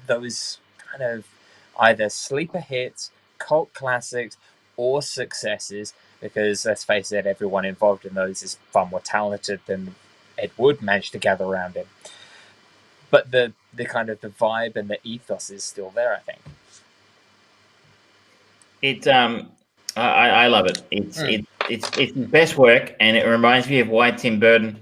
those kind of either sleeper hits, cult classics, or successes, because let's face it, everyone involved in those is far more talented than Ed Wood managed to gather around him. But the kind of the vibe and the ethos is still there, I think. I love it. It's his best work, and it reminds me of why Tim Burton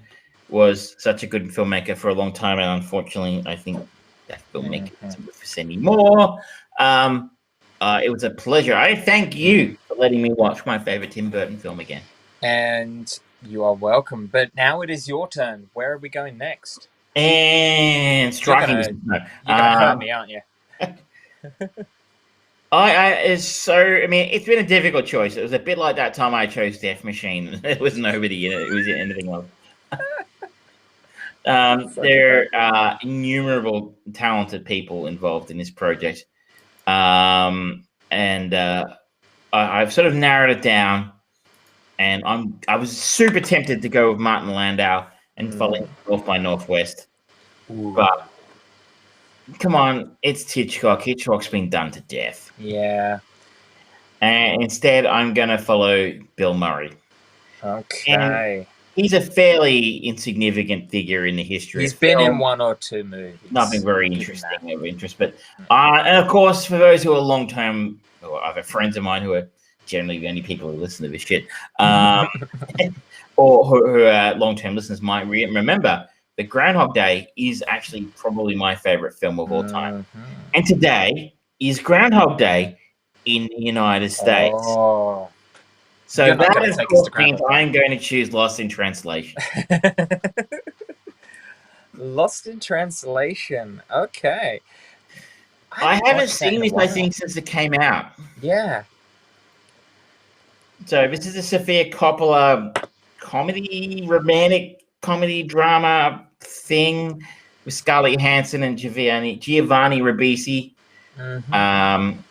was such a good filmmaker for a long time, and unfortunately, I think that filmmaker isn't with us anymore. It was a pleasure. I thank you for letting me watch my favorite Tim Burton film again. And you are welcome. But now it is your turn. Where are we going next? And striking. You're gonna hurt me, aren't you? I mean, it's been a difficult choice. It was a bit like that time I chose Death Machine. There was nobody in it. It was anything else. Such a There great film. are innumerable talented people involved in this project, and I've sort of narrowed it down. And I was super tempted to go with Martin Landau and follow North by Northwest, Ooh. but come on, it's Hitchcock. Hitchcock's been done to death. Yeah. And instead, I'm going to follow Bill Murray. And Okay. he's a fairly insignificant figure in the history He's of been in film. 1 or 2 movies. Nothing very I'll give him interesting that. of interest. But, and of course, for those who are long-term, or other friends of mine who are generally the only people who listen to this shit, or who are long-term listeners might remember that Groundhog Day is actually probably my favorite film of all time. And today is Groundhog Day in the United States. Oh. So You're not that, gonna of take us course, to Groundhog means Day. I'm going to choose Lost in Translation. Lost in Translation. Okay. I haven't watched that seen in a this, I while. think, since it came out. Yeah. So this is a Sofia Coppola comedy, romantic comedy drama thing with Scarlett Johansson and Giovanni Ribisi. I'm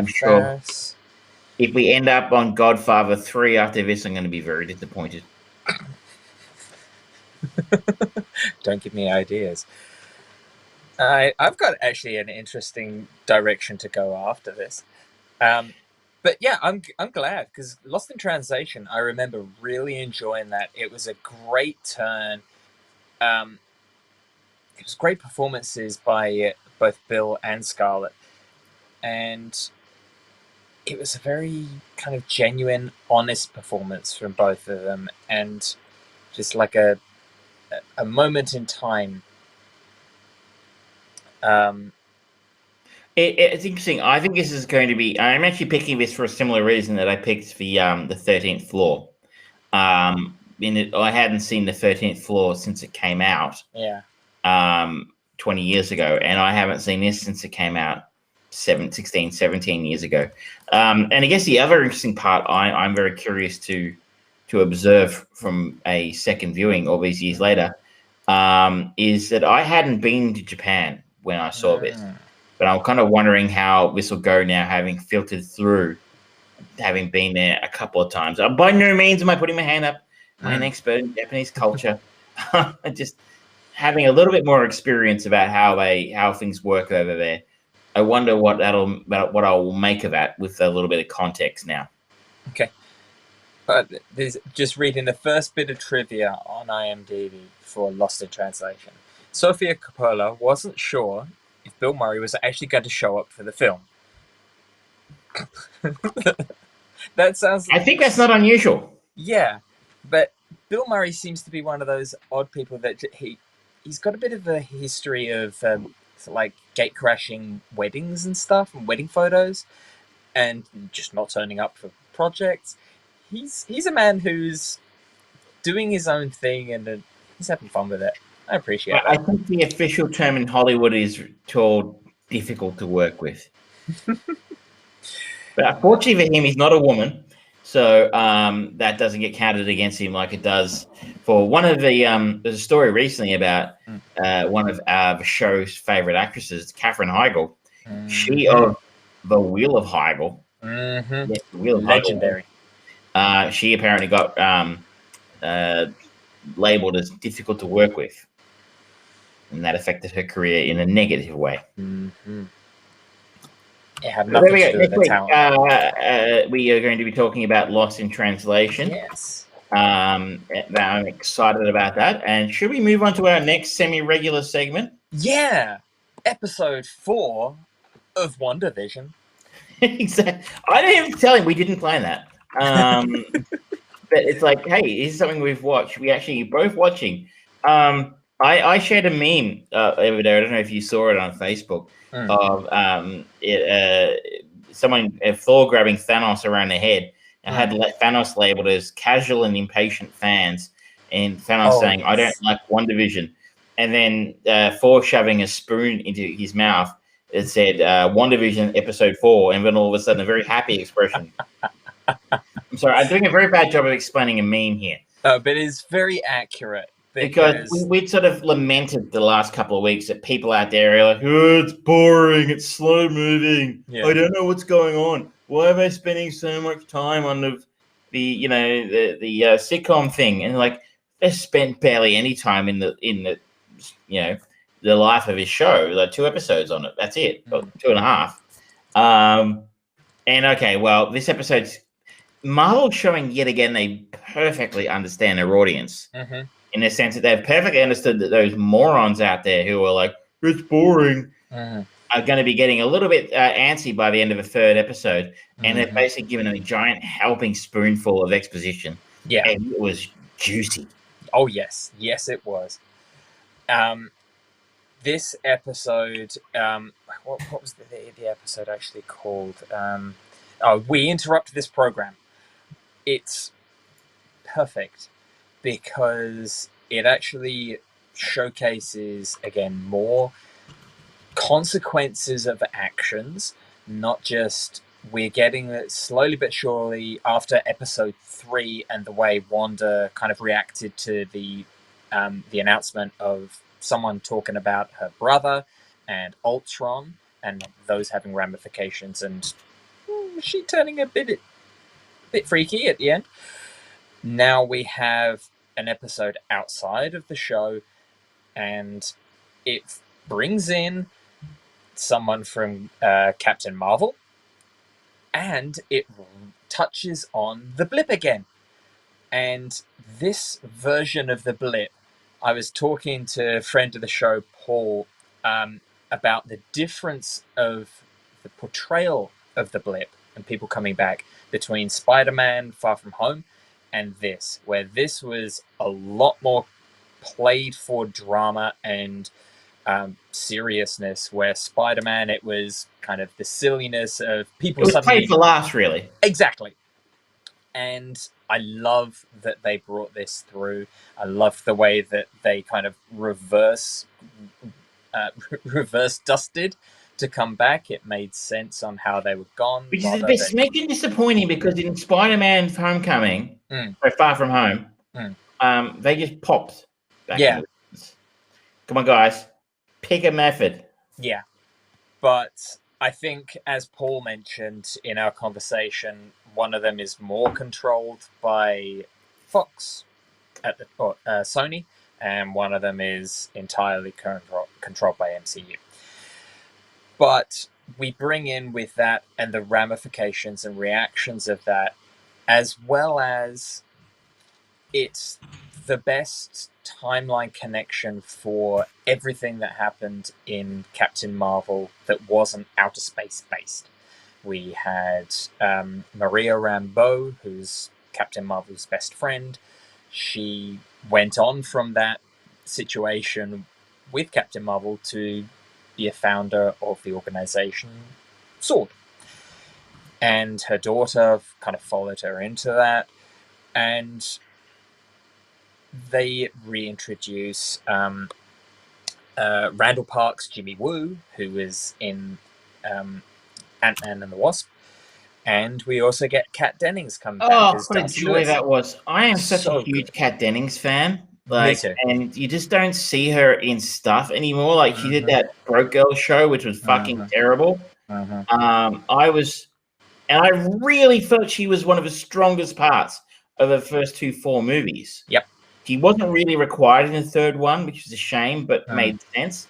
sure Ferris. if we end up on Godfather 3 after this, I'm going to be very disappointed. Don't give me ideas. I've got actually an interesting direction to go after this. But yeah, I'm glad, because Lost in Translation, I remember really enjoying that. It was a great turn. It was great performances by both Bill and Scarlett, and it was a very kind of genuine, honest performance from both of them, and just like a moment in time. It's interesting. I think this is going to be. I'm actually picking this for a similar reason that I picked the 13th Floor. I hadn't seen the 13th Floor since it came out. Yeah. 20 years ago, and I haven't seen this since it came out 16, 17 years ago. And I guess the other interesting part I'm very curious to observe from a second viewing all these years later is that I hadn't been to Japan when I saw this. But I'm kind of wondering how this will go now, having filtered through, having been there a couple of times. By no means am I putting my hand up. I'm an expert in Japanese culture. Just having a little bit more experience about how things work over there. I wonder what I will make of that with a little bit of context now. Okay. But there's just reading the first bit of trivia on IMDb for Lost in Translation. Sofia Coppola wasn't sure if Bill Murray was actually going to show up for the film. That sounds. I think that's not unusual. Yeah, but Bill Murray seems to be one of those odd people that he's got a bit of a history of like gate crashing weddings and stuff, and wedding photos, and just not turning up for projects. He's a man who's doing his own thing, and he's having fun with it. I appreciate that. I think the official term in Hollywood is called difficult to work with. But unfortunately for him, he's not a woman, so that doesn't get counted against him like it does for one of the. There's a story recently about one of the show's favorite actresses, Katherine Heigl. She of The Wheel of Heigl. Mm-hmm. Yes, The Wheel of Legendary. Heigl. She apparently got labeled as difficult to work with, and that affected her career in a negative way. Mm-hmm. It had nothing to do with the talent. We are going to be talking about Lost in Translation. Yes. I'm excited about that. And should we move on to our next semi-regular segment? Yeah. Episode 4 of WandaVision. Exactly. I didn't even tell him we didn't plan that. But it's like, hey, this is something we've watched. We actually both watching. I shared a meme over there. I don't know if you saw it on Facebook of someone Thor grabbing Thanos around the head and had Thanos labeled as casual and impatient fans, and Thanos saying, "I don't like WandaVision," and then Thor shoving a spoon into his mouth it said WandaVision episode 4, and then all of a sudden a very happy expression. I'm sorry, I'm doing a very bad job of explaining a meme here. But it's very accurate Because we'd sort of lamented the last couple of weeks that people out there are like, oh, it's boring, it's slow moving. Yeah. I don't know what's going on. Why are they spending so much time on the sitcom thing? And like, they spent barely any time in the the life of his show. Like 2 episodes on it. That's it. Or 2.5. And okay, well, this episode's Marvel showing yet again they perfectly understand their audience. Mm-hmm. In the sense that they've perfectly understood that those morons out there who are like, it's boring, are going to be getting a little bit antsy by the end of the 3rd episode. And they've basically given them a giant helping spoonful of exposition. Yeah. And it was juicy. Oh, yes. Yes, it was. This episode, what was the episode actually called? We Interrupt This Program. It's perfect because it actually showcases, again, more consequences of actions, not just we're getting it slowly but surely after episode 3 and the way Wanda kind of reacted to the announcement of someone talking about her brother and Ultron and those having ramifications, and she turning a bit freaky at the end. Now we have an episode outside of the show, and it brings in someone from Captain Marvel, and it touches on the blip again. And this version of the blip, I was talking to a friend of the show, Paul, about the difference of the portrayal of the blip and people coming back between Spider-Man Far From Home and this, where this was a lot more played for drama and seriousness, where Spider-Man, it was kind of the silliness of people. It was played for laughs, really. Exactly. And I love that they brought this through. I love the way that they kind of reverse dusted to come back. It made sense on how they were gone. Which is a bit sneaky disappointing because in Spider-Man Homecoming, or Far From Home, they just popped back. Yeah. Come on, guys. Pick a method. Yeah. But I think, as Paul mentioned in our conversation, one of them is more controlled by Fox or Sony, and one of them is entirely controlled by MCU. But we bring in with that and the ramifications and reactions of that, as well as it's the best timeline connection for everything that happened in Captain Marvel that wasn't outer space based. We had Maria Rambeau, who's Captain Marvel's best friend. She went on from that situation with Captain Marvel to be a founder of the organization SWORD. And her daughter kind of followed her into that. And they reintroduce Randall Park's Jimmy Woo, who is in Ant-Man and the Wasp. And we also get Kat Dennings coming back. Oh, what a joy that was. I am such a huge Kat Dennings fan. Me too. And you just don't see her in stuff anymore. Like, she did that Broke Girl show, which was fucking terrible. I really felt she was one of the strongest parts of the first 4 movies. Yep. She wasn't really required in the 3rd one, which was a shame, but made sense.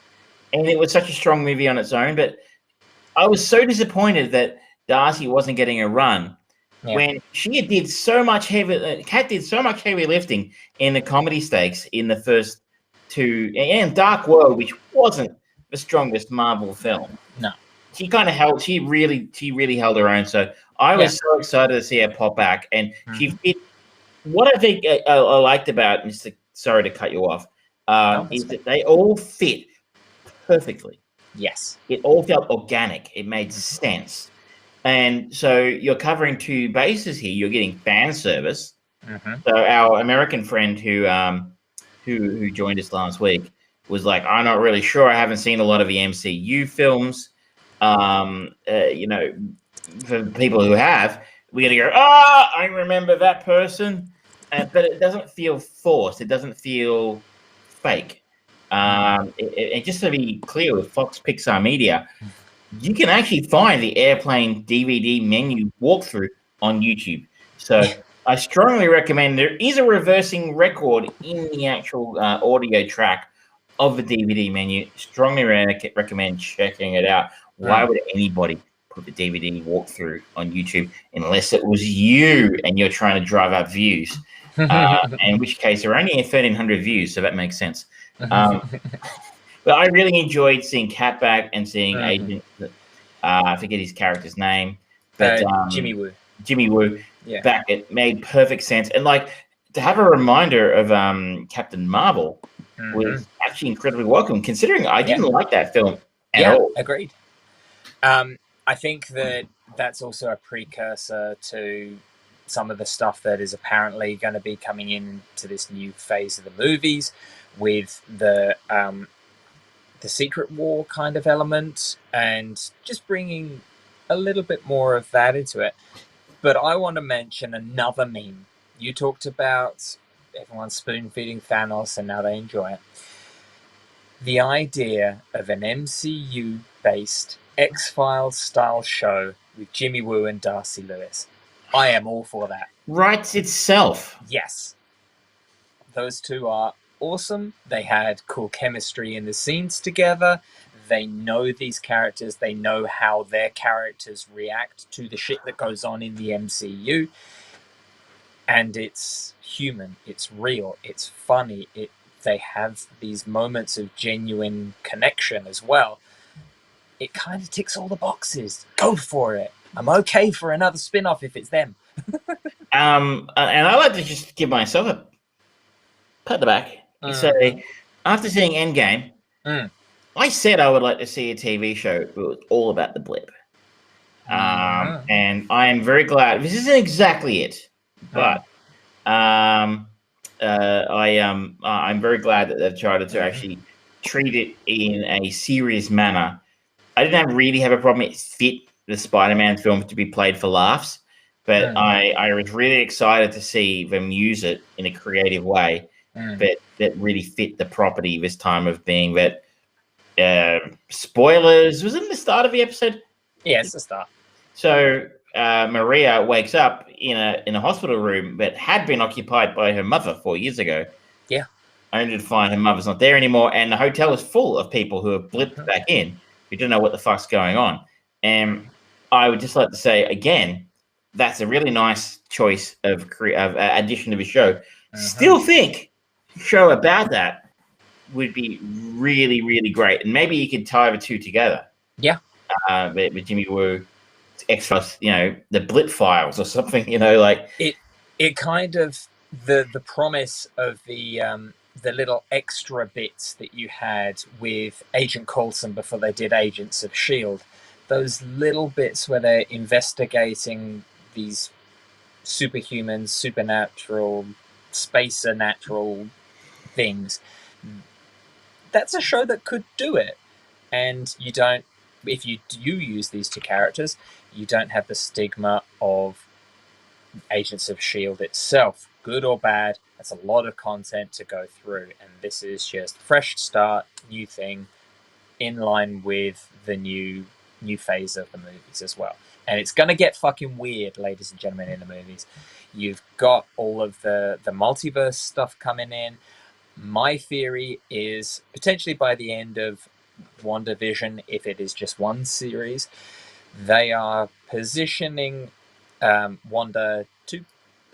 And it was such a strong movie on its own. But I was so disappointed that Darcy wasn't getting a run when she did so much Kat did so much heavy lifting in the comedy stakes in the first 2, and Dark World, which wasn't the strongest Marvel film. No, she kind of held. She really held her own. So I was so excited to see her pop back, and she fit. What I think I liked about, sorry to cut you off, is that they all fit perfectly. Yes, it all felt organic. It made sense. And so you're covering 2 bases here. You're getting fan service. So our American friend who joined us last week was like, I'm not really sure. I haven't seen a lot of the MCU films. You know, for people who have, we're gonna go, oh, I remember that person, but it doesn't feel forced. It doesn't feel fake. Just to be clear, with Fox Pixar Media, you can actually find the Airplane DVD menu walkthrough on YouTube. So I strongly recommend. There is a reversing record in the actual audio track of the DVD menu. Strongly recommend checking it out. Why would anybody put the DVD walkthrough on YouTube unless it was you and you're trying to drive up views? In which case, there are only 1,300 views, so that makes sense. But I really enjoyed seeing Cat back and seeing Agent. I forget his character's name, but Jimmy Woo. Jimmy Woo back. It made perfect sense, and like to have a reminder of Captain Marvel was actually incredibly welcome, considering I didn't like that film at all. Agreed. I think that's also a precursor to some of the stuff that is apparently going to be coming into this new phase of the movies, with the Secret War kind of element, and just bringing a little bit more of that into it. But I want to mention another meme. You talked about everyone spoon-feeding Thanos and now they enjoy it. The idea of an MCU-based X-Files style show with Jimmy Woo and Darcy Lewis. I am all for that. Writes itself. Yes. Those two are awesome. They had cool chemistry in the scenes together. They know these characters. They know how their characters react to the shit that goes on in the MCU. And it's human. It's real. It's funny. They have these moments of genuine connection as well. It kind of ticks all the boxes. Go for it. I'm okay for another spin-off if it's them. And I like to just give myself a pat the back. So after seeing Endgame, I said I would like to see a TV show that was all about the blip. And I am very glad. This isn't exactly it, but I'm very glad that they've tried to actually treat it in a serious manner. I didn't really have a problem. It fit the Spider-Man film to be played for laughs, but I was really excited to see them use it in a creative way that really fit the property this time, of being that spoilers. Was it in the start of the episode? Yeah, it's the start. So Maria wakes up in a hospital room that had been occupied by her mother 4 years ago. Yeah. Only to find her mother's not there anymore, and the hotel is full of people who have blipped back in, who don't know what the fuck's going on. And I would just like to say again, that's a really nice choice of addition to the show. Still think a show about that would be really, really great, and maybe you could tie the two together. Yeah. With Jimmy Woo, X-Files, the Blip Files or something, like it kind of the promise of the little extra bits that you had with Agent Coulson before they did Agents of S.H.I.E.L.D., those little bits where they're investigating these superhuman, supernatural, spacer-natural things. That's a show that could do it. And you don't, if you do use these two characters, you don't have the stigma of Agents of S.H.I.E.L.D. itself, good or bad. That's a lot of content to go through, and this is just fresh start, new thing, in line with the new phase of the movies as well. And it's going to get fucking weird, ladies and gentlemen, in the movies. You've got all of the multiverse stuff coming in. My theory is potentially by the end of WandaVision, if it is just one series, they are positioning Wanda to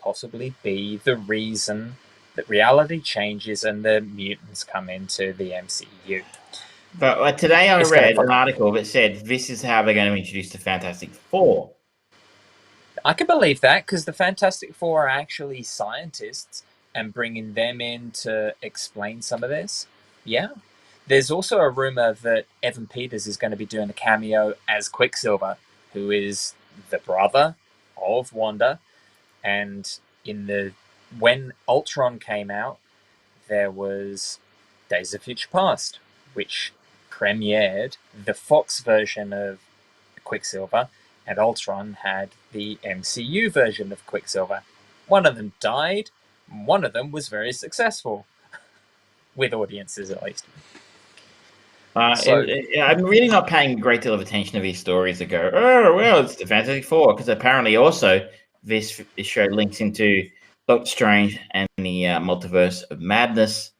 possibly be the reason that reality changes and the mutants come into the MCU. But today I read an article that said this is how they're going to introduce the Fantastic Four. I can believe that, because the Fantastic Four are actually scientists, and bringing them in to explain some of this. Yeah. There's also a rumor that Evan Peters is going to be doing a cameo as Quicksilver, who is the brother of Wanda. And when Ultron came out, there was Days of Future Past, which premiered the Fox version of Quicksilver, and Ultron had the MCU version of Quicksilver. One of them died, one of them was very successful, with audiences at least. So I'm really not paying a great deal of attention to these stories that go, oh, well, it's the Fantastic Four, because apparently also this show links into Doctor Strange and the Multiverse of Madness,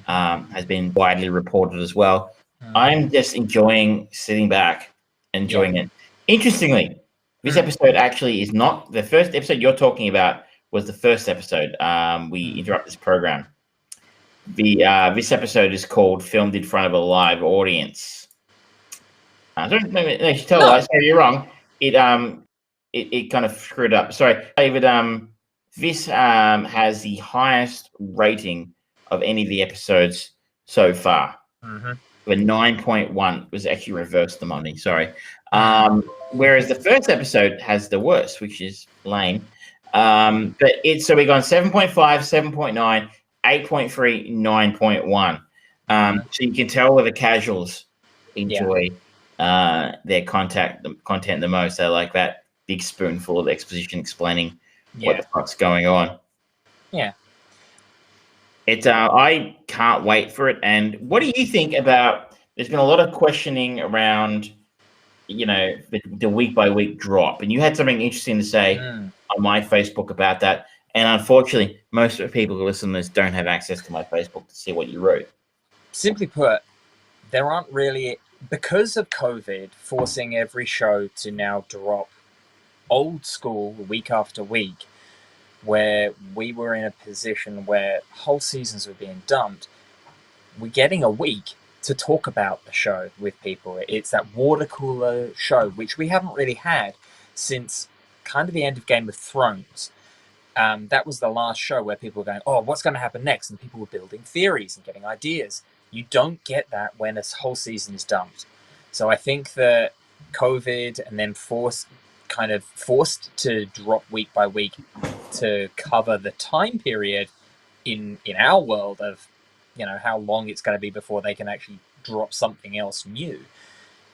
has been widely reported as well. I'm just enjoying sitting back, enjoying it. Interestingly, this episode actually is not the first episode you're talking about. Was the first episode. We interrupt this program. This episode is called "Filmed in Front of a Live Audience." Sorry, you're wrong. It kind of screwed up. Sorry, David. This has the highest rating of any of the episodes so far. The 9.1 was actually reversed the money. Sorry. Whereas the first episode has the worst, which is lame. But so we've gone 7.5, 7.9, 8.3, 9.1. So you can tell where the casuals enjoy their content the most. They like that big spoonful of exposition explaining what the fuck's going on. Yeah. It's I can't wait for it. And what do you think about? There's been a lot of questioning around, the week by week drop, and you had something interesting to say on my Facebook about that. And unfortunately, most of the people who listen to this don't have access to my Facebook to see what you wrote. Simply put, there aren't really, because of COVID forcing every show to now drop old school week after week, where we were in a position where whole seasons were being dumped, we're getting a week to talk about the show with people. It's that water cooler show, which we haven't really had since kind of the end of Game of Thrones. That was the last show where people were going, oh, what's going to happen next? And people were building theories and getting ideas. You don't get that when a whole season is dumped. So I think that COVID and then forced to drop week by week to cover the time period in our world of, how long it's going to be before they can actually drop something else new.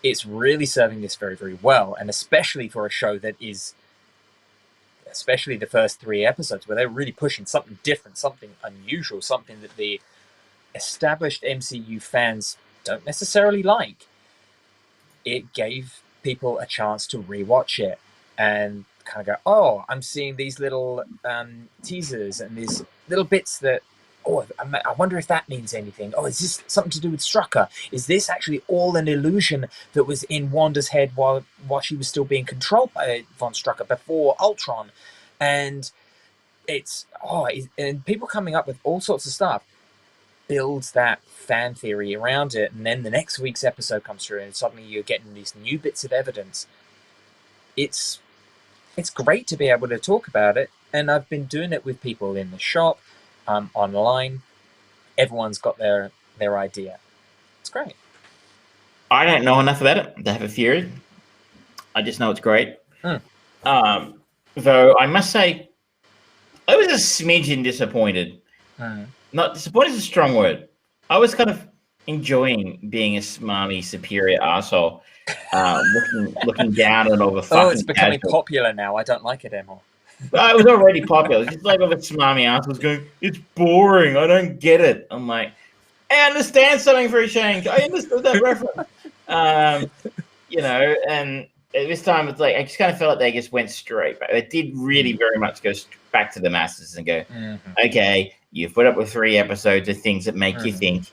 It's really serving this very, very well. And especially for a show that is, especially the first 3 episodes, where they're really pushing something different, something unusual, something that the established MCU fans don't necessarily like. It gave people a chance to rewatch it and kind of go, oh, I'm seeing these little teasers and these little bits that, oh, I wonder if that means anything. Oh, is this something to do with Strucker? Is this actually all an illusion that was in Wanda's head while she was still being controlled by Von Strucker before Ultron? And and people coming up with all sorts of stuff builds that fan theory around it. And then the next week's episode comes through and suddenly you're getting these new bits of evidence. It's great to be able to talk about it. And I've been doing it with people in the shop, online. Everyone's got their idea. It's great. I don't know enough about it to have a theory. I just know it's great. Though I must say, I was a smidgen disappointed. Not disappointed is a strong word. I was kind of enjoying being a smarmy, superior arsehole, looking down on all the fucking it's becoming popular now. I don't like it anymore. It was already popular. It's just like all the smarmy assholes going, it's boring. I don't get it. I'm like, I understand something for a change. I understood that reference. And this time it's like, I just kind of felt like they just went straight back. They did really very much go back to the masses and go, okay, you've put up with 3 episodes of things that make you think.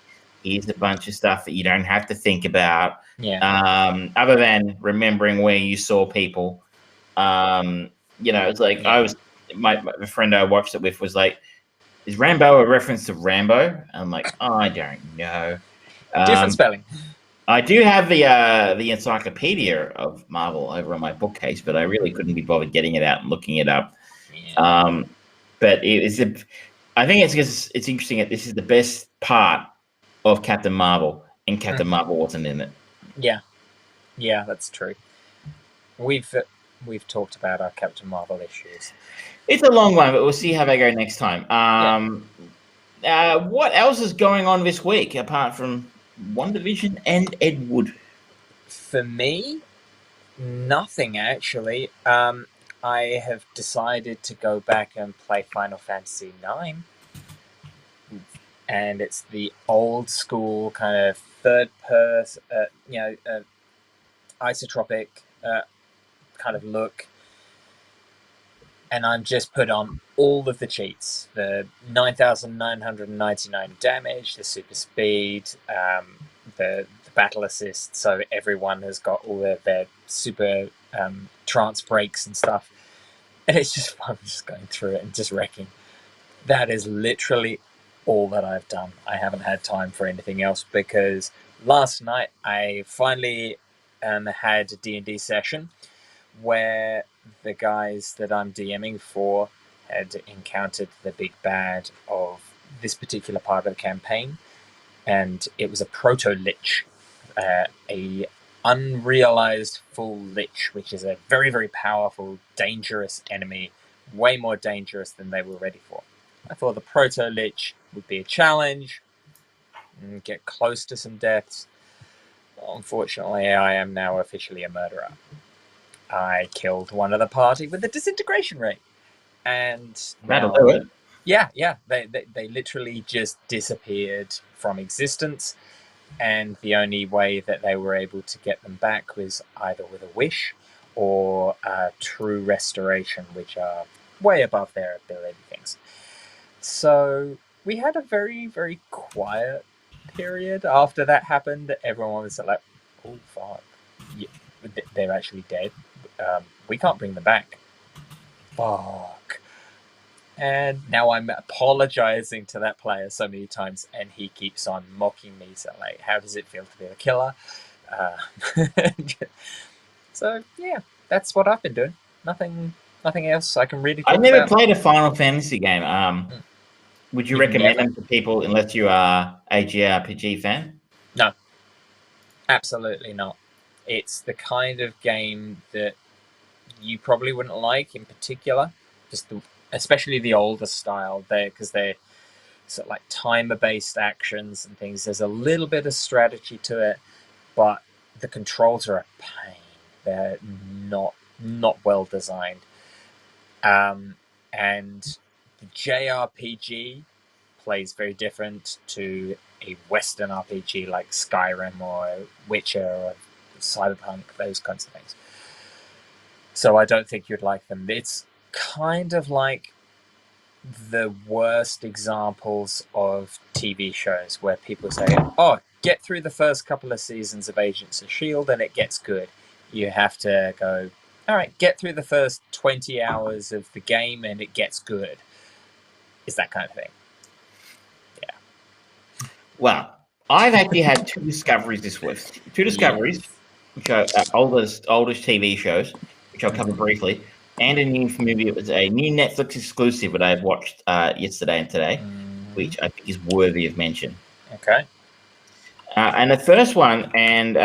Here's a bunch of stuff that you don't have to think about. Other than remembering where you saw people. It's like my friend I watched it with was like, is Rambo a reference to Rambo? I'm like, I don't know. Different spelling. I do have the encyclopedia of Marvel over on my bookcase, but I really couldn't be bothered getting it out and looking it up. But I think it's because it's interesting that this is the best part of Captain Marvel, and Captain Marvel wasn't in it. Yeah, that's true. We've talked about our Captain Marvel issues. It's a long one, but we'll see how they go next time. What else is going on this week apart from WandaVision and Ed Wood? For me, Nothing actually. I have decided to go back and play Final Fantasy IX, and it's the old school kind of third person, isotropic kind of look. And I'm just put on all of the cheats: the 9,999 damage, the super speed, the battle assist. So everyone has got all of their super trance breaks and stuff. And it's just fun just going through it and just wrecking. That is literally all that I've done. I haven't had time for anything else because last night I finally had a D&D session where the guys that I'm DMing for had encountered the big bad of this particular part of the campaign, and it was a proto-lich, a unrealized full lich, which is a very, very powerful, dangerous enemy, way more dangerous than they were ready for. I thought the proto-lich would be a challenge and get close to some deaths. Well, unfortunately, I am now officially a murderer. I killed one of the party with a disintegration rate, and That'll do it. Yeah, they literally just disappeared from existence, and the only way that they were able to get them back was either with a wish or true restoration, which are way above their ability things. So we had a very, very quiet period after that happened. Everyone was like, "Oh fuck, yeah, they're actually dead. We can't bring them back. Fuck." And now I'm apologizing to that player so many times, and he keeps on mocking me. So, like, how does it feel to be a killer? So, yeah, that's what I've been doing. Nothing else I can really talk I never about. played a Final Fantasy game. Would you You've recommend never? them to people unless you are a JRPG fan? No, absolutely not. It's the kind of game that you probably wouldn't like in particular, especially the older style there, because they're sort of like timer-based actions and things. There's a little bit of strategy to it, but the controls are a pain. They're not well designed. And the JRPG plays very different to a Western RPG like Skyrim or Witcher or Cyberpunk, those kinds of things. So I don't think you'd like them. It's kind of like the worst examples of TV shows where people say, "Oh, get through the first couple of seasons of Agents of S.H.I.E.L.D. and it gets good." You have to go, "All right, get through the first 20 hours of the game and it gets good." It's that kind of thing. Yeah. Well, I've actually had two discoveries this week. Two discoveries, Yes. which are oldest TV shows, which I'll cover briefly, and a new movie. It was a new Netflix exclusive that I've watched yesterday and today, which I think is worthy of mention. Okay. And the first one, and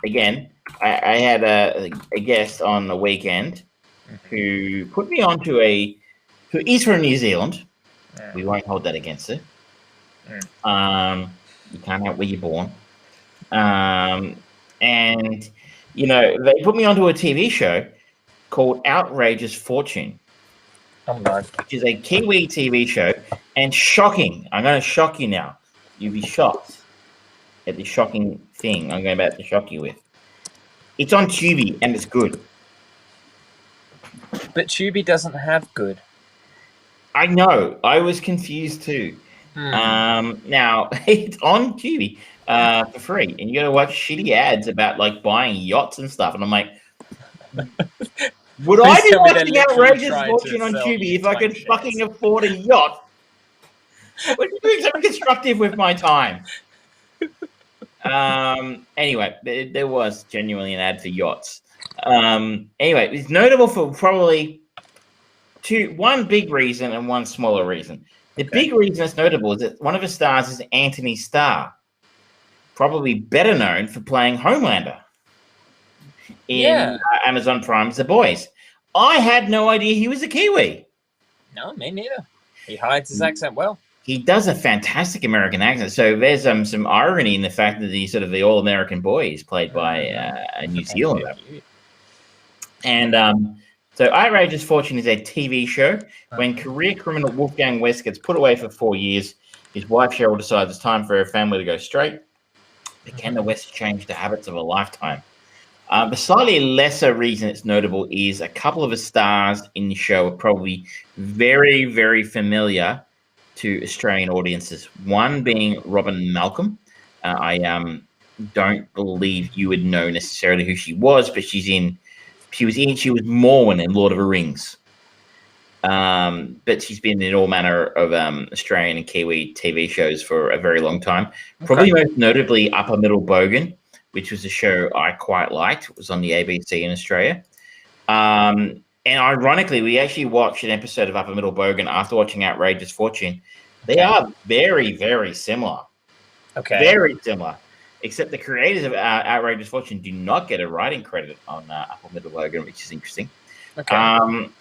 again, I had a guest on the weekend who put me onto who is from New Zealand. We won't hold that against her. You can't help where you're born. And, you know, they put me onto a TV show called Outrageous Fortune, Oh no. which is a Kiwi TV show. And shocking. I'm going to shock you now. You'll be shocked at the shocking thing I'm about to shock you with. It's on Tubi and it's good. But Tubi doesn't have good. I know. I was confused too. Now it's on Tubi for free, and you got to watch shitty ads about like buying yachts and stuff. And I'm like, would I be watching Outrageous Fortune on Tubi if I could fucking afford a yacht? What are you doing something constructive with my time? Anyway, there was genuinely an ad for yachts. Anyway, it's notable for probably one big reason and one smaller reason. The big reason it's notable is that one of the stars is Anthony Starr, probably better known for playing Homelander in Amazon Prime's The Boys. I had no idea he was a Kiwi. No, me neither. He hides his accent well. He does a fantastic American accent. So there's some irony in the fact that he's sort of the all-American boy is played by a New Zealander. And so Outrageous Fortune is a TV show. When career criminal Wolfgang West gets put away for 4 years, his wife Cheryl decides it's time for her family to go straight. But can the West change the habits of a lifetime? The slightly lesser reason it's notable is a couple of the stars in the show are probably very, very familiar to Australian audiences. One being Robin Malcolm. I don't believe you would know necessarily who she was, but she was Morwen in Lord of the Rings. But she's been in all manner of Australian and Kiwi TV shows for a very long time. Probably most notably Upper Middle Bogan, which was a show I quite liked. It was on the ABC in Australia. And ironically, we actually watched an episode of Upper Middle Bogan after watching Outrageous Fortune. They are very, very similar. Okay. Very similar. Except the creators of Outrageous Fortune do not get a writing credit on Upper Middle Bogan, which is interesting. Okay.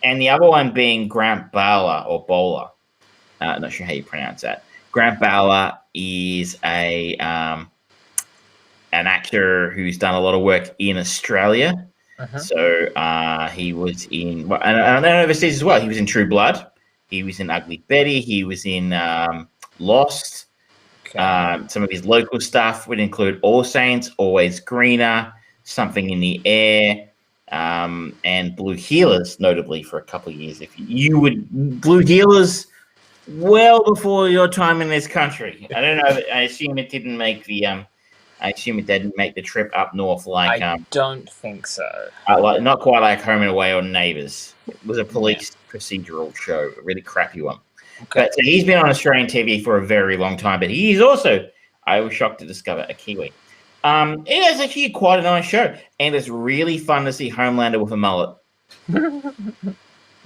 And the other one being Grant Bowler or Bowler. Not sure how you pronounce that. Grant Bowler is an actor who's done a lot of work in Australia. So he was in, and then overseas as well. He was in True Blood. He was in Ugly Betty. He was in Lost. Some of his local stuff would include All Saints, Always Greener, Something in the Air, and Blue Heelers, notably for a couple of years. If you would Blue Heelers, well before your time in this country. I don't know. I assume it didn't make the. I assume it didn't make the trip up north. Like I don't think so. Not quite like Home and Away or Neighbours. It was a police procedural show, a really crappy one. Okay. But so he's been on Australian TV for a very long time, but he is also, I was shocked to discover, a Kiwi. It is actually quite a nice show, and it's really fun to see Homelander with a mullet.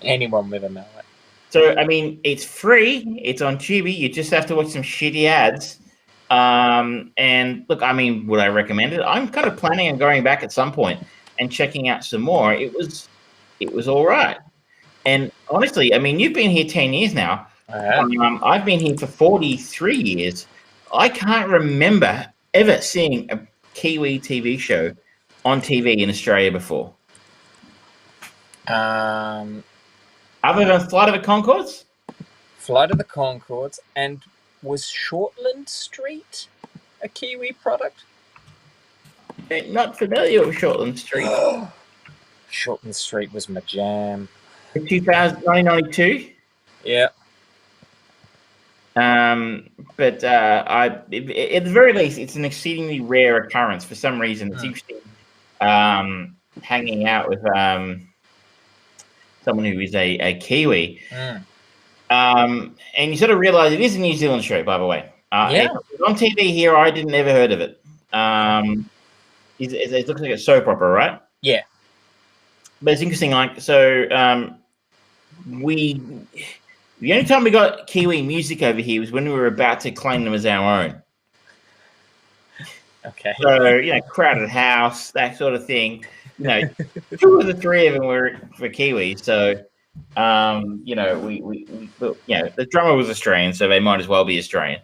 Anyone with a mullet. So, I mean, it's free. It's on Tubi. You just have to watch some shitty ads. And look, I mean, would I recommend it? I'm kind of planning on going back at some point and checking out some more. It was all right. And honestly, I mean, you've been here 10 years now. I've been here for 43 years. I can't remember ever seeing a Kiwi TV show on TV in Australia before. Other than Flight of the Conchords? Flight of the Conchords, and was Shortland Street a Kiwi product? Not familiar with Shortland Street. Shortland Street was my jam. 1992? Yeah. But at the very least, it's an exceedingly rare occurrence. For some reason, it's interesting hanging out with someone who is a Kiwi. And you sort of realize it is a New Zealand show, by the way. It was on TV here. I didn't ever heard of it. It looks like a soap opera, right? Yeah. But it's interesting. Like, so the only time we got Kiwi music over here was when we were about to claim them as our own. Okay. So, Crowded House, that sort of thing. Two of the three of them were for Kiwi. So, the drummer was Australian, so they might as well be Australian.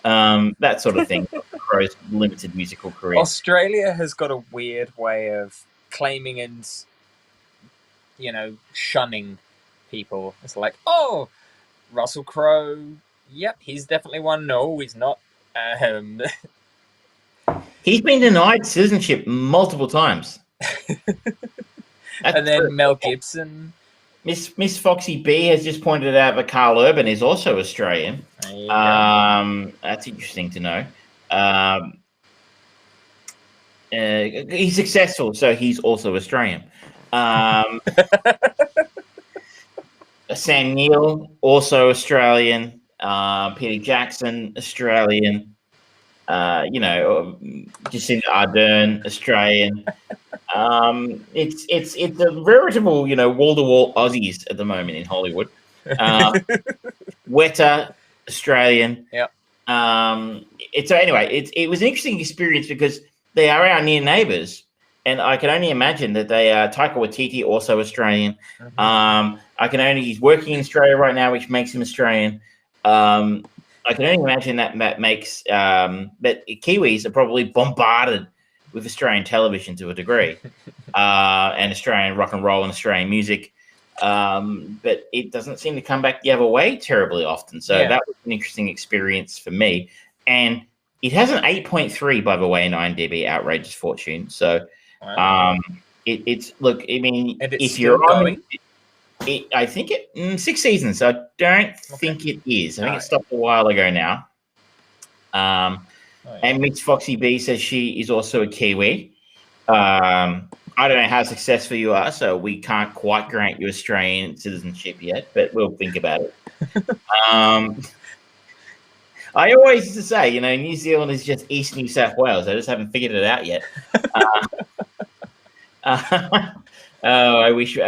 That sort of thing. Crow's limited musical career. Australia has got a weird way of claiming and, shunning people. It's like, oh, Russell Crowe, yep, he's definitely one. No, he's not. He's been denied citizenship multiple times. And then Mel Gibson. Miss Foxy B has just pointed out that Carl Urban is also Australian. That's interesting to know. He's successful, so he's also Australian. Sam Neill, also Australian. Peter Jackson, Australian. Jacinda Ardern, Australian. It's a veritable, wall-to-wall Aussies at the moment in Hollywood. Weta, Australian. Yeah. It was an interesting experience because they are our near neighbours, and I can only imagine that they are. Taika Waititi, also Australian. He's working in Australia right now, which makes him Australian. I can only imagine that makes that Kiwis are probably bombarded with Australian television to a degree, and Australian rock and roll and Australian music. But it doesn't seem to come back the other way terribly often. So Yeah. that was an interesting experience for me. And it has an 8.3, by the way, in IMDb, Outrageous Fortune. So Wow. it's look, I mean, And it's if still you're on going? I think 6 seasons. So I don't think it is. I think it stopped a while ago now. And Miss Foxy B says she is also a Kiwi. I don't know how successful you are, so we can't quite grant you Australian citizenship yet, but we'll think about it. I always used to say, you know, New Zealand is just East New South Wales. I just haven't figured it out yet. I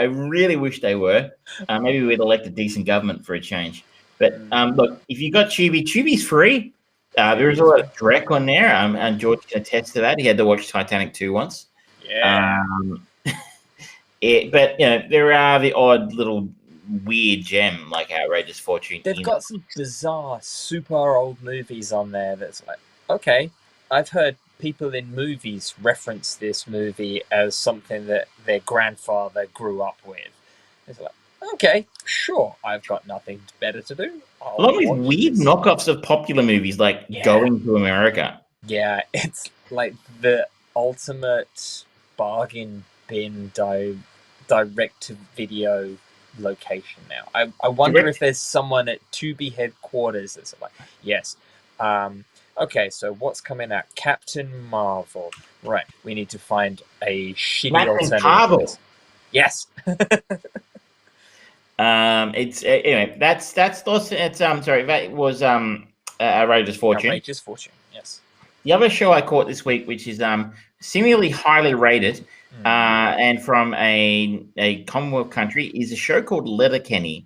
really wish they were. Maybe we'd elect a decent government for a change. But look, if you got Tubi, Tubi's free. There is a lot of Drek on there, and George can attest to that. He had to watch Titanic 2 once. Yeah. But you know, there are the odd little weird gem like Outrageous Fortune. They've got some bizarre, super old movies on there that's like, okay, I've heard people in movies reference this movie as something that their grandfather grew up with. It's like, okay, sure, I've got nothing better to do. A lot of these weird knockoffs of popular movies like Going to America. Yeah, it's like the ultimate bargain bin direct-to-video location now. I wonder if there's someone at Tubi headquarters that's like, yes, okay, so what's coming out? Captain Marvel. Right, we need to find a shitty alternative. Marvel. Yes. It's anyway. That's also. It's sorry. That was Outrageous Fortune. Outrageous Fortune. Yes. The other show I caught this week, which is similarly highly rated, and from a Commonwealth country, is a show called Letterkenny.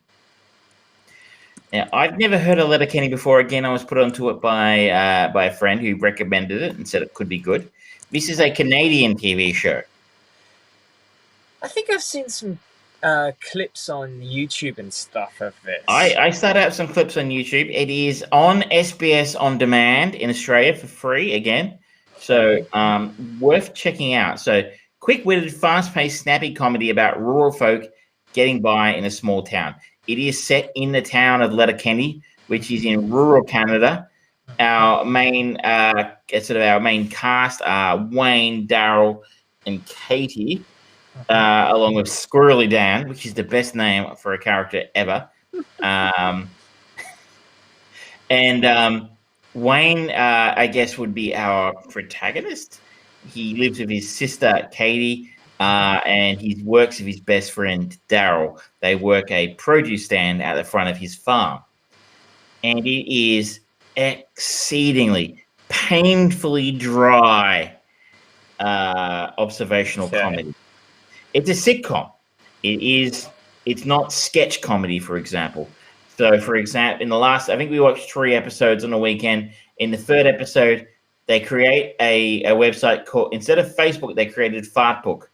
Now, I've never heard of Letterkenny before. Again, I was put onto it by a friend who recommended it and said it could be good. This is a Canadian TV show. I think I've seen some clips on YouTube and stuff of this. I started out some clips on YouTube. It is on SBS On Demand in Australia for free again. So worth checking out. So quick-witted, fast-paced, snappy comedy about rural folk getting by in a small town. It is set in the town of Letterkenny, which is in rural Canada. Our main our main cast are Wayne, Daryl, and Katie, along with Squirrely Dan, which is the best name for a character ever. And Wayne, I guess, would be our protagonist. He lives with his sister, Katie, and he works with his best friend, Daryl. They work a produce stand at the front of his farm. And it is exceedingly, painfully dry observational comedy. It's a sitcom. It's not sketch comedy, for example. So, for example, in the last, I think we watched 3 episodes on a weekend. In the 3rd episode, they create a website called, instead of Facebook, they created Fartbook,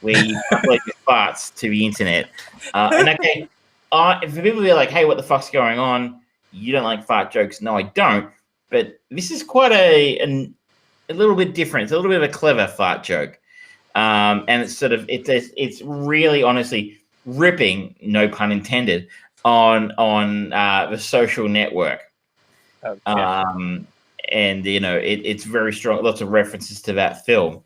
where you upload your farts to the internet. And okay, for people who are like, hey, what the fuck's going on? You don't like fart jokes. No, I don't. But this is quite a little bit different. It's a little bit of a clever fart joke. And it's sort of, it's really honestly ripping, no pun intended, on the Social Network. Okay. And, you know, it's very strong. Lots of references to that film.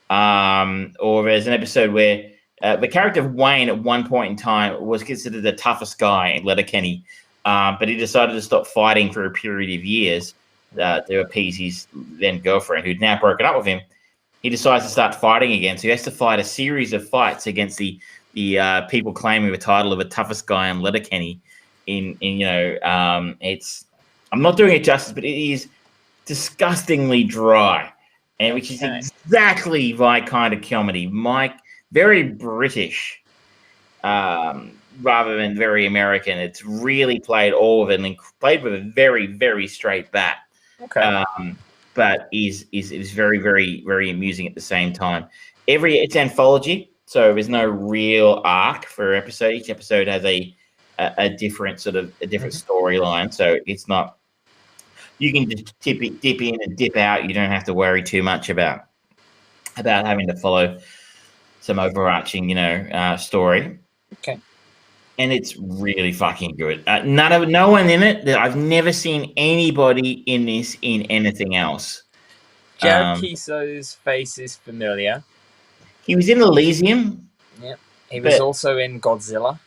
Or there's an episode where the character of Wayne at one point in time was considered the toughest guy in Letterkenny, but he decided to stop fighting for a period of years to appease his then girlfriend, who'd now broken up with him. He decides to start fighting again, so he has to fight a series of fights against the people claiming the title of the toughest guy in Letterkenny. It's, I'm not doing it justice, but it is disgustingly dry, and which is exactly my kind of comedy. Very British, rather than very American. It's really played all of it and played with a very, very straight bat. Okay. But is very, very, very amusing at the same time. It's anthology, so there's no real arc for episode. Each episode has a different storyline, so it's not. You can just dip in and dip out. You don't have to worry too much about. about having to follow some overarching, story. Okay. And it's really fucking good. No one in it. I've never seen anybody in this in anything else. Jared Keeso's face is familiar. He was in Elysium. Yeah. He was also in Godzilla.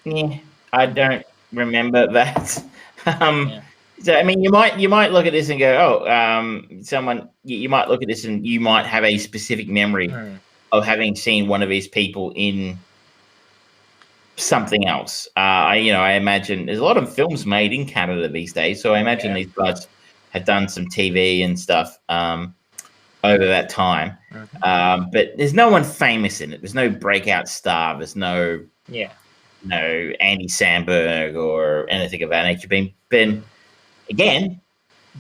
Yeah, I don't remember that. Yeah. So I mean, you might look at this and go, oh, you might look at this and you might have a specific memory of having seen one of these people in something else. I imagine there's a lot of films made in Canada these days, so I imagine these guys have done some TV and stuff over that time. But there's no one famous in it. There's no breakout star. There's no Andy Samberg or anything of that nature. Ben again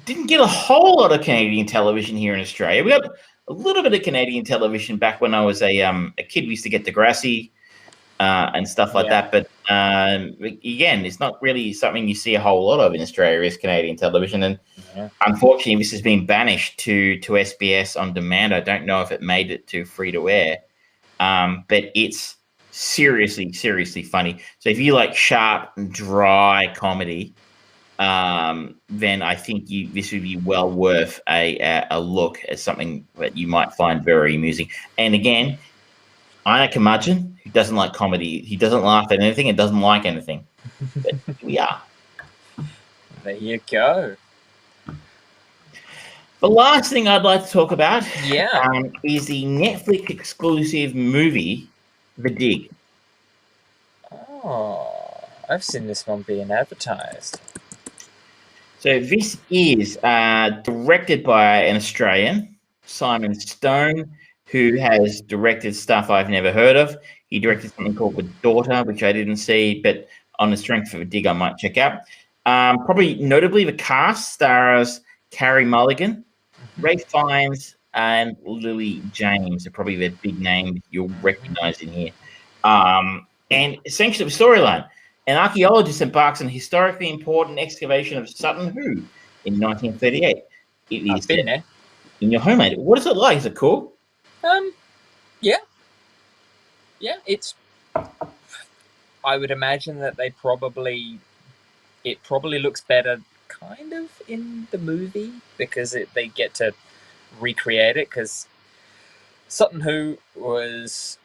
didn't get a whole lot of Canadian television here in Australia. We got a little bit of Canadian television back when I was a kid. We used to get Degrassi and stuff like that. But again, it's not really something you see a whole lot of in Australia is Canadian television. And unfortunately, this has been banished to SBS On Demand. I don't know if it made it to free to air, but it's seriously, seriously funny. So if you like sharp and dry comedy, then I think this would be well worth a look at something that you might find very amusing. And again, I'm a curmudgeon who doesn't like comedy. He doesn't laugh at anything and doesn't like anything. But here we are. There you go. The last thing I'd like to talk about is the Netflix exclusive movie, The Dig. Oh, I've seen this one being advertised. So this is directed by an Australian, Simon Stone, who has directed stuff I've never heard of. He directed something called The Daughter, which I didn't see, but on the strength of a dig, I might check out. Probably notably, the cast stars Carey Mulligan, Ralph Fiennes, and Lily James are probably the big names you'll recognize in here. And essentially, the storyline: an archaeologist embarks on a historically important excavation of Sutton Hoo in 1938. It is been there. In your homeland. What is it like? Is it cool? Yeah, it's. I would imagine that it probably looks better, kind of, in the movie because they get to recreate it. Because Sutton Hoo was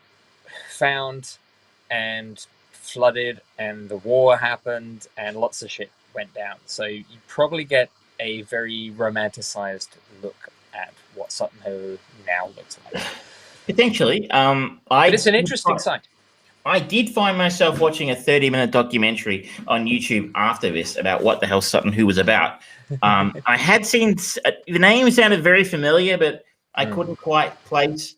found and flooded, and the war happened, and lots of shit went down. So you probably get a very romanticized look at what Sutton Hoo now looks like. Potentially. But it's an interesting site. I did find myself watching a 30-minute documentary on YouTube after this about what the hell Sutton Hoo was about. I had seen the name sounded very familiar, but I couldn't quite place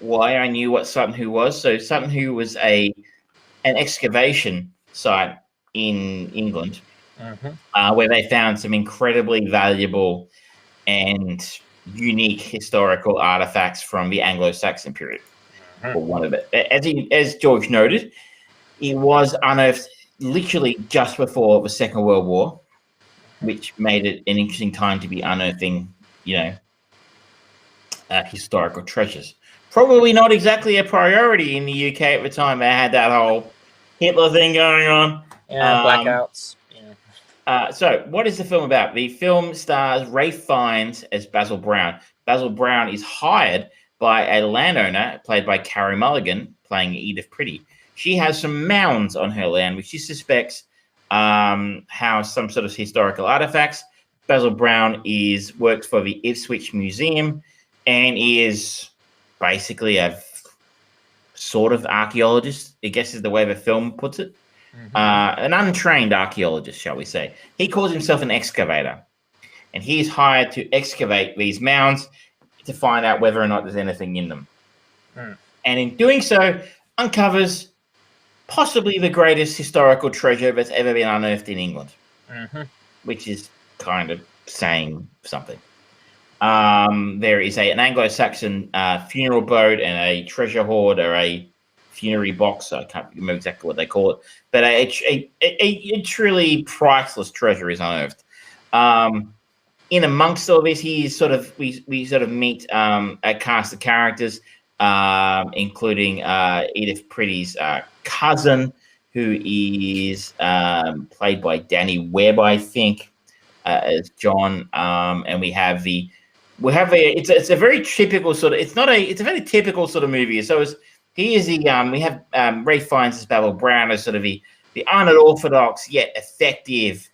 why I knew what Sutton Hoo was. So Sutton Hoo was an excavation site in England where they found some incredibly valuable and unique historical artifacts from the Anglo-Saxon period, or one of it. As George noted, it was unearthed literally just before the Second World War, which made it an interesting time to be unearthing, historical treasures. Probably not exactly a priority in the UK at the time. They had that whole Hitler thing going on. Yeah, blackouts. So what is the film about? The film stars Ralph Fiennes as Basil Brown. Basil Brown is hired by a landowner, played by Carey Mulligan, playing Edith Pretty. She has some mounds on her land, which she suspects house some sort of historical artifacts. Basil Brown works for the Ipswich Museum, and he is basically a sort of archaeologist, I guess is the way the film puts it. An untrained archaeologist, shall we say. He calls himself an excavator, and he's hired to excavate these mounds to find out whether or not there's anything in them. And in doing so, uncovers possibly the greatest historical treasure that's ever been unearthed in England, which is kind of saying something. There is an Anglo-Saxon funeral boat and a treasure hoard, or a funerary box. I can't remember exactly what they call it, but a truly priceless treasure is unearthed. in amongst all this, he is sort of we sort of meet a cast of characters, including Edith Pretty's cousin, who is played by Danny Webb, I think, as John. And we have it's a very typical sort of, it's a very typical sort of movie. So he is the we have Ray Fiennes as Babel Brown as sort of the unorthodox yet effective,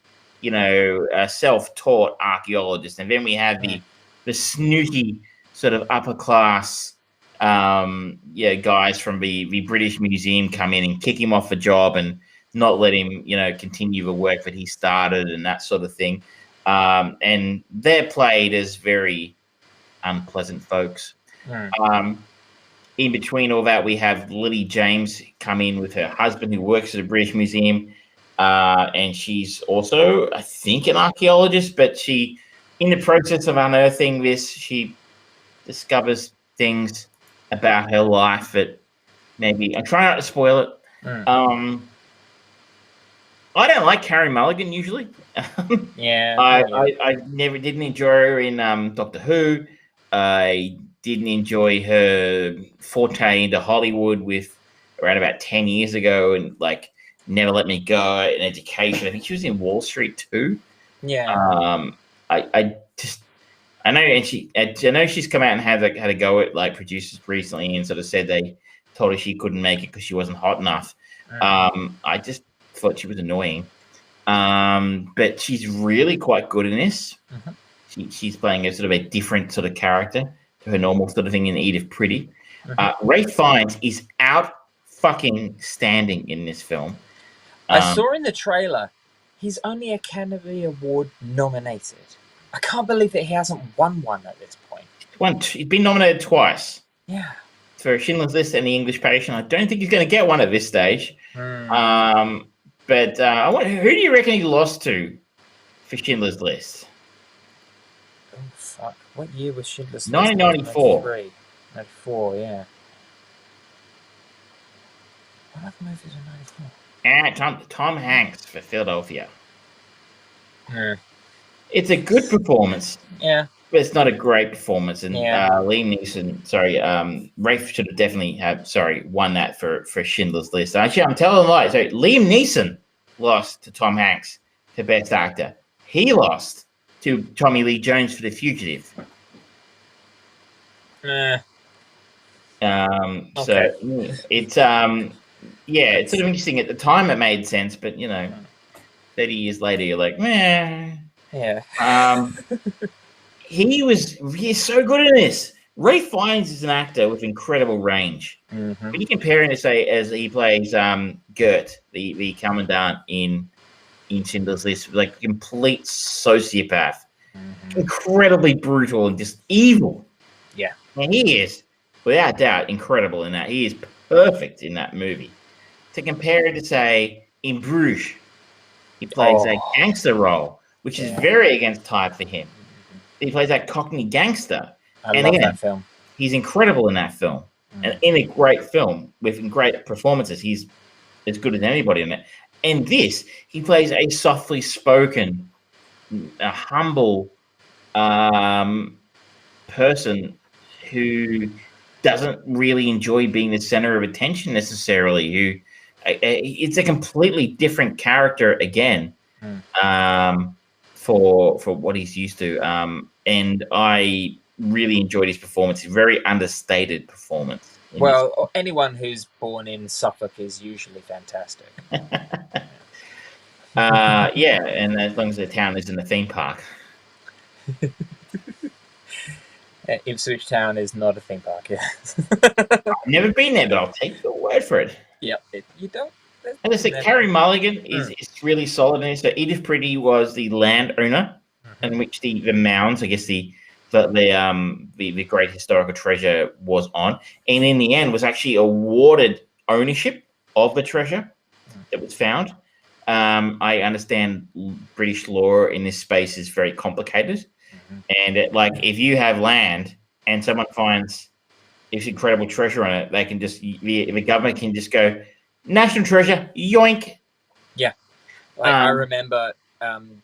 self-taught archaeologist, and then we have the snooty sort of upper class guys from the British Museum come in and kick him off the job and not let him continue the work that he started and that sort of thing. And they're played as very unpleasant folks. In between all that, we have Lily James come in with her husband who works at the British Museum. And she's also, I think, an archaeologist, but in the process of unearthing this, she discovers things about her life that maybe, I'm trying not to spoil it. I don't like Carey Mulligan usually. Yeah. I never didn't enjoy her in Doctor Who. I didn't enjoy her forte into Hollywood with around about 10 years ago and Never Let Me Go in Education. I think she was in Wall Street too. Yeah. I know, and I know she's come out and had a go at producers recently and sort of said they told her she couldn't make it because she wasn't hot enough. I just thought she was annoying. But she's really quite good in this. She's playing a sort of a different sort of character to her normal sort of thing in Edith Pretty. Ray Fiennes is out fucking standing in this film. I saw in the trailer, he's only Academy Award nominated. I can't believe that he hasn't won one at this point. He's been nominated twice. Yeah. For Schindler's List and The English Patient. I don't think he's going to get one at this stage. But who do you reckon he lost to for Schindler's List? Oh, fuck. What year was Schindler's List? 1994. 94, yeah. What other movies were 94? Tom Hanks for Philadelphia. It's a good performance. Yeah. But it's not a great performance. And Liam Neeson, Rafe should have definitely won that for Schindler's List. Actually, I'm telling a lie. So Liam Neeson lost to Tom Hanks for Best Actor. He lost to Tommy Lee Jones for The Fugitive. Okay. So it's it's sort of interesting. At the time, it made sense, but 30 years later, you're like, meh. Yeah. He's so good in this. Ray Fiennes is an actor with incredible range. When you compare him to say as he plays Gert, the commandant in Schindler's List, complete sociopath, incredibly brutal and just evil. Yeah, and he is without doubt incredible in that. He is perfect in that movie. To compare it to say in Bruges, he plays a gangster role, which is very against type for him. He plays that Cockney gangster. I love that film. He's incredible in that film. And in a great film with great performances. He's as good as anybody in it. And this, he plays a softly spoken, a humble person who doesn't really enjoy being the center of attention necessarily. It's a completely different character again. For what he's used to. And I really enjoyed his performance. A very understated performance. Well, anyone who's born in Suffolk is usually fantastic. And as long as the town is in the theme park. Ipswich Town is not a theme park, I've never been there, but I'll take your word for it. Yeah, you don't. And I said, Carey Mulligan is really solid in it. So Edith Pretty was the landowner, in which the mounds, I guess the great historical treasure was on, and in the end was actually awarded ownership of the treasure that was found. I understand British law in this space is very complicated, and if you have land and someone finds this incredible treasure on it, they can just the government can just go, national treasure, yoink. Yeah. I remember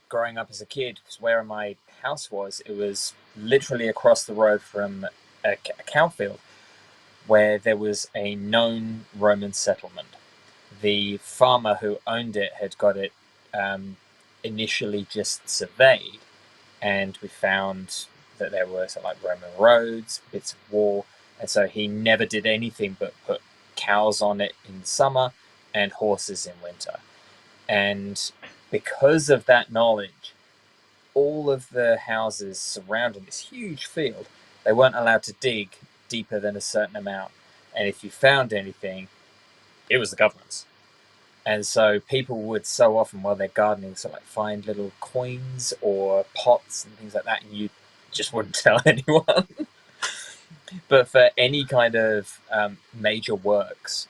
growing up as a kid, because where my house was, it was literally across the road from a cow field where there was a known Roman settlement. The farmer who owned it had got it initially just surveyed, and we found that there were some like Roman roads, bits of wall, and so he never did anything but put cows on it in summer and horses in winter. And because of that knowledge, all of the houses surrounding this huge field, they weren't allowed to dig deeper than a certain amount. And if you found anything, it was the government's. And so people would so often, while they're gardening, sort of like find little coins or pots and things like that, and you just wouldn't tell anyone. But for any kind of major works,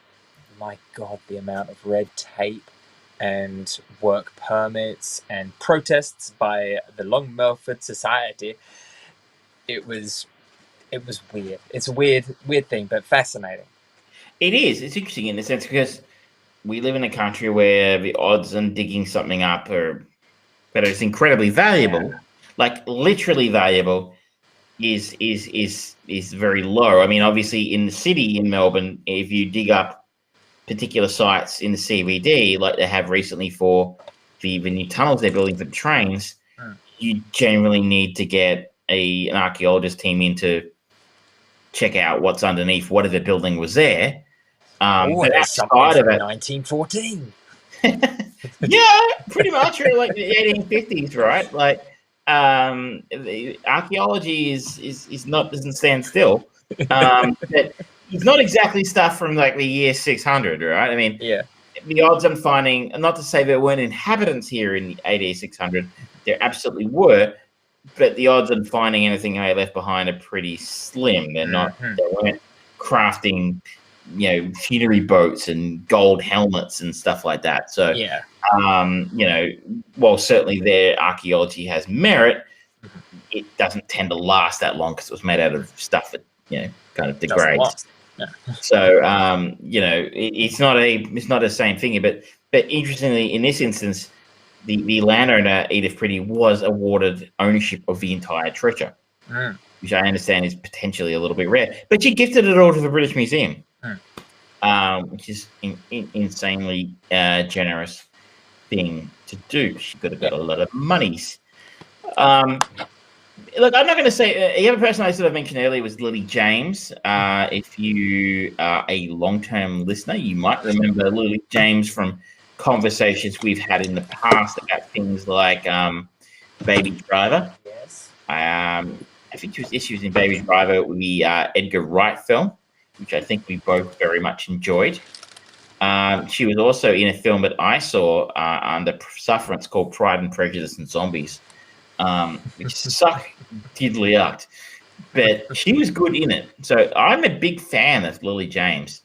my God, the amount of red tape and work permits and protests by the Long Melford Society, it was weird. It's a weird thing, but fascinating. It is. It's interesting in the sense because we live in a country where the odds on digging something up are, but it's incredibly valuable, like literally valuable, is very low. I mean, obviously, in the city in Melbourne, if you dig up particular sites in the CBD, like they have recently for the new tunnels they're building for the trains, you generally need to get an archaeologist team in to check out what's underneath, whatever building was there. But there's something from 1914. Yeah, pretty much, or like the 1850s, right? Like, the archaeology is not, doesn't stand still. But it's not exactly stuff from like the year 600, right? I mean, Yeah. The odds on finding, not to say there weren't inhabitants here in the AD 600, there absolutely were, but the odds on finding anything they left behind are pretty slim. They're not. They weren't crafting, funerary boats and gold helmets and stuff like that. So, Yeah. While certainly their archaeology has merit, it doesn't tend to last that long because it was made out of stuff that kind of degrades. Yeah. So it's not the same thing. But interestingly, in this instance, the landowner Edith Pretty was awarded ownership of the entire treasure, which I understand is potentially a little bit rare. But she gifted it all to the British Museum, which is insanely generous thing to do. She could have got a lot of monies. Look, I'm not going to say the other person I sort of mentioned earlier was Lily James. If you are a long-term listener, you might remember Lily James from conversations we've had in the past about things like Baby Driver. Yes. I think she was in Baby Driver, the Edgar Wright film, which I think we both very much enjoyed. She was also in a film that I saw under Sufferance called Pride and Prejudice and Zombies, which sucked diddly out. But she was good in it. So I'm a big fan of Lily James.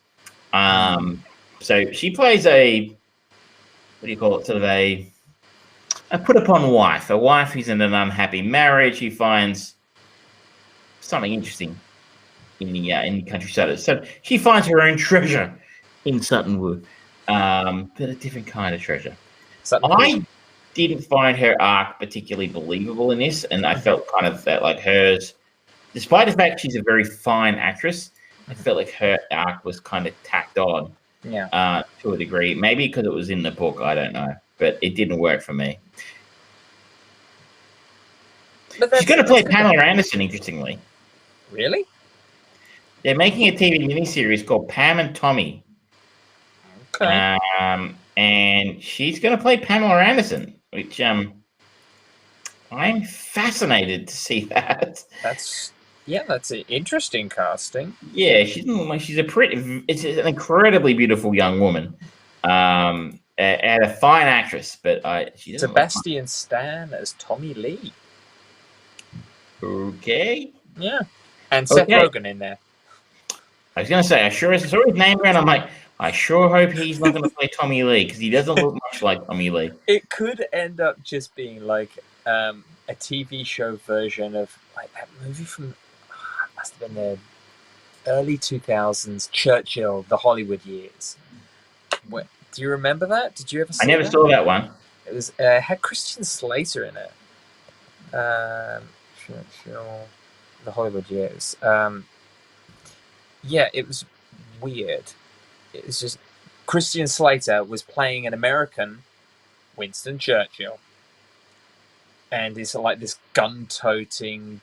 So she plays a sort of a put upon wife. A wife who's in an unhappy marriage. Who finds something interesting in the countryside. So she finds her own treasure in Sutton Wood, but a different kind of treasure. I didn't find her arc particularly believable in this, and I felt kind of that like hers, despite the fact she's a very fine actress, I felt like her arc was kind of tacked on to a degree. Maybe because it was in the book, I don't know, but it didn't work for me. She's going to play Pamela Anderson, interestingly. Really? They're making a TV miniseries called Pam and Tommy. Okay. And she's going to play Pamela Anderson, which I'm fascinated to see that. That's an interesting casting. Yeah, it's an incredibly beautiful young woman, and a fine actress. But she Sebastian Stan as Tommy Lee. Okay. Yeah, and Seth Rogen in there. I was going to say, I saw his name around. I'm like, I sure hope he's not going to play Tommy Lee because he doesn't look much like Tommy Lee. It could end up just being like a TV show version of like that movie from must have been the early 2000s, Churchill, the Hollywood years. Do you remember that? Did you ever see I never saw that one. It was had Christian Slater in it. The Hollywood Years. Yeah, it was weird. It was just Christian Slater was playing an American Winston Churchill, and it's like this gun-toting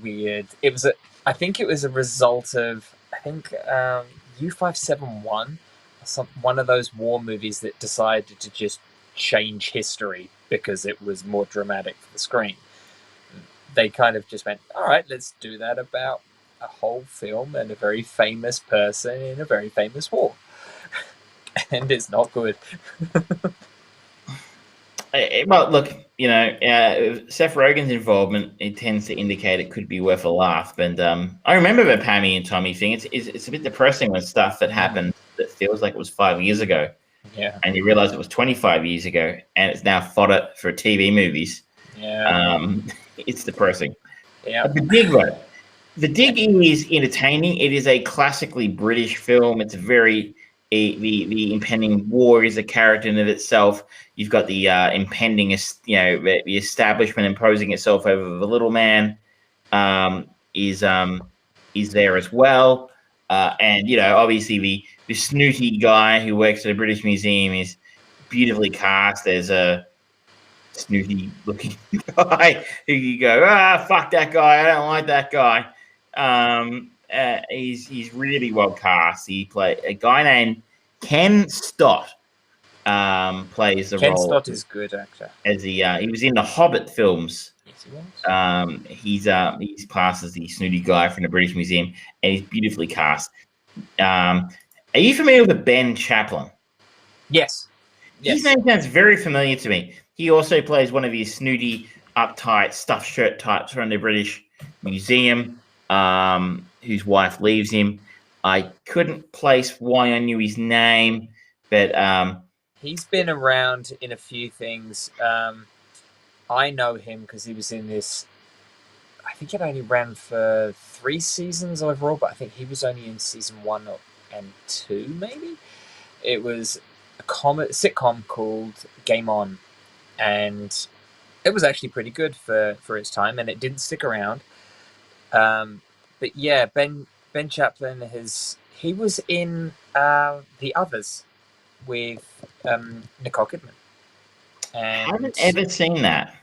weird. It was I think it was a result of U-571, one of those war movies that decided to just change history because it was more dramatic for the screen. They kind of just went, all right, let's do that about a whole film and a very famous person in a very famous war. And it's not good. Well, look, Seth Rogen's involvement, it tends to indicate it could be worth a laugh. And I remember the Pammy and Tommy thing. It's a bit depressing when stuff that happened that feels like it was 5 years ago. Yeah. And you realize it was 25 years ago, and it's now fodder for TV movies. Yeah. It's depressing. Yeah. The Dig, though. The Dig is entertaining. It is a classically British film. It's the impending war is a character in of itself. You've got the impending, the establishment imposing itself over the little man is there as well. And obviously the snooty guy who works at the British Museum is beautifully cast as a snooty-looking guy who you go, fuck that guy, I don't like that guy. He's really well cast. He played a guy named Ken Stott. Plays the Ken role. Stott is good actor. As he was in the Hobbit films. Yes, he was. He's cast as the snooty guy from the British Museum, and he's beautifully cast. Are you familiar with Ben Chaplin? Yes. His name sounds very familiar to me. He also plays one of these snooty, uptight, stuffed shirt types from the British Museum, whose wife leaves him. I couldn't place why I knew his name, but he's been around in a few things. I know him because he was in this. I think it only ran for 3 seasons overall, but I think he was only in season 1 and 2, maybe. It was a sitcom called Game On, and it was actually pretty good for its time, and it didn't stick around. But yeah, Ben Chaplin he was in The Others with Nicole Kidman. And I haven't ever seen that.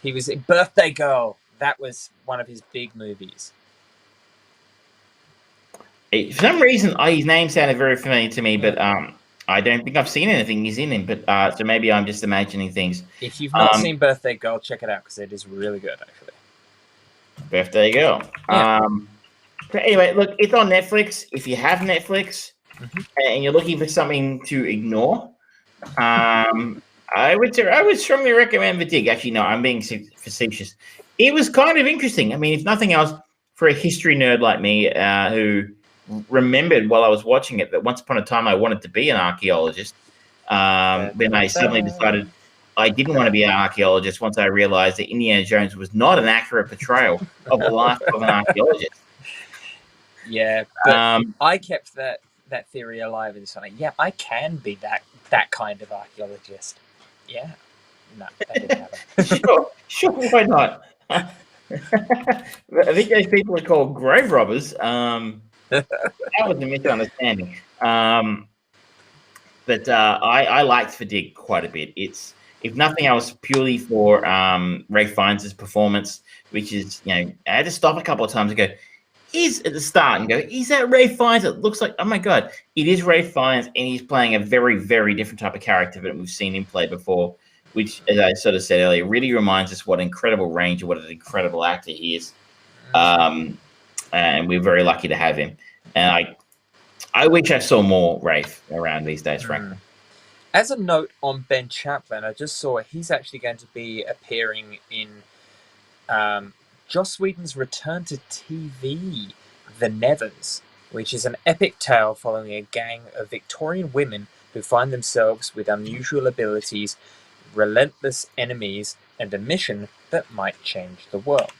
He was in Birthday Girl. That was one of his big movies. For some reason, his name sounded very familiar to me, but I don't think I've seen anything he's in. But so maybe I'm just imagining things. If you've not seen Birthday Girl, check it out because it is really good, actually. Birthday Girl. Yeah. But anyway, look, it's on Netflix. If you have Netflix and you're looking for something to ignore, I would strongly recommend The Dig. Actually, no, I'm being facetious. It was kind of interesting. I mean, if nothing else, for a history nerd like me who remembered while I was watching it that once upon a time I wanted to be an archaeologist, then I suddenly decided I didn't want to be an archaeologist once I realized that Indiana Jones was not an accurate portrayal of the life of an archaeologist. Yeah, but I kept that theory alive and saying, yeah, I can be that kind of archaeologist. Yeah. No, that didn't happen. Sure, why not? I think those people are called grave robbers. That was a misunderstanding. But I liked The Dig quite a bit. It's, if nothing else, purely for Ralph Fiennes' performance, which is, I had to stop a couple of times and go, at the start and go, is that Ralph Fiennes? It looks like, oh my God, it is Ralph Fiennes, and he's playing a very, very different type of character that we've seen him play before, which, as I sort of said earlier, really reminds us what an incredible range and what an incredible actor he is. And we're very lucky to have him. And I wish I saw more Ralph around these days, frankly. As a note on Ben Chaplin, I just saw he's actually going to be appearing in Joss Whedon's return to TV, The Nevers, which is an epic tale following a gang of Victorian women who find themselves with unusual abilities, relentless enemies, and a mission that might change the world.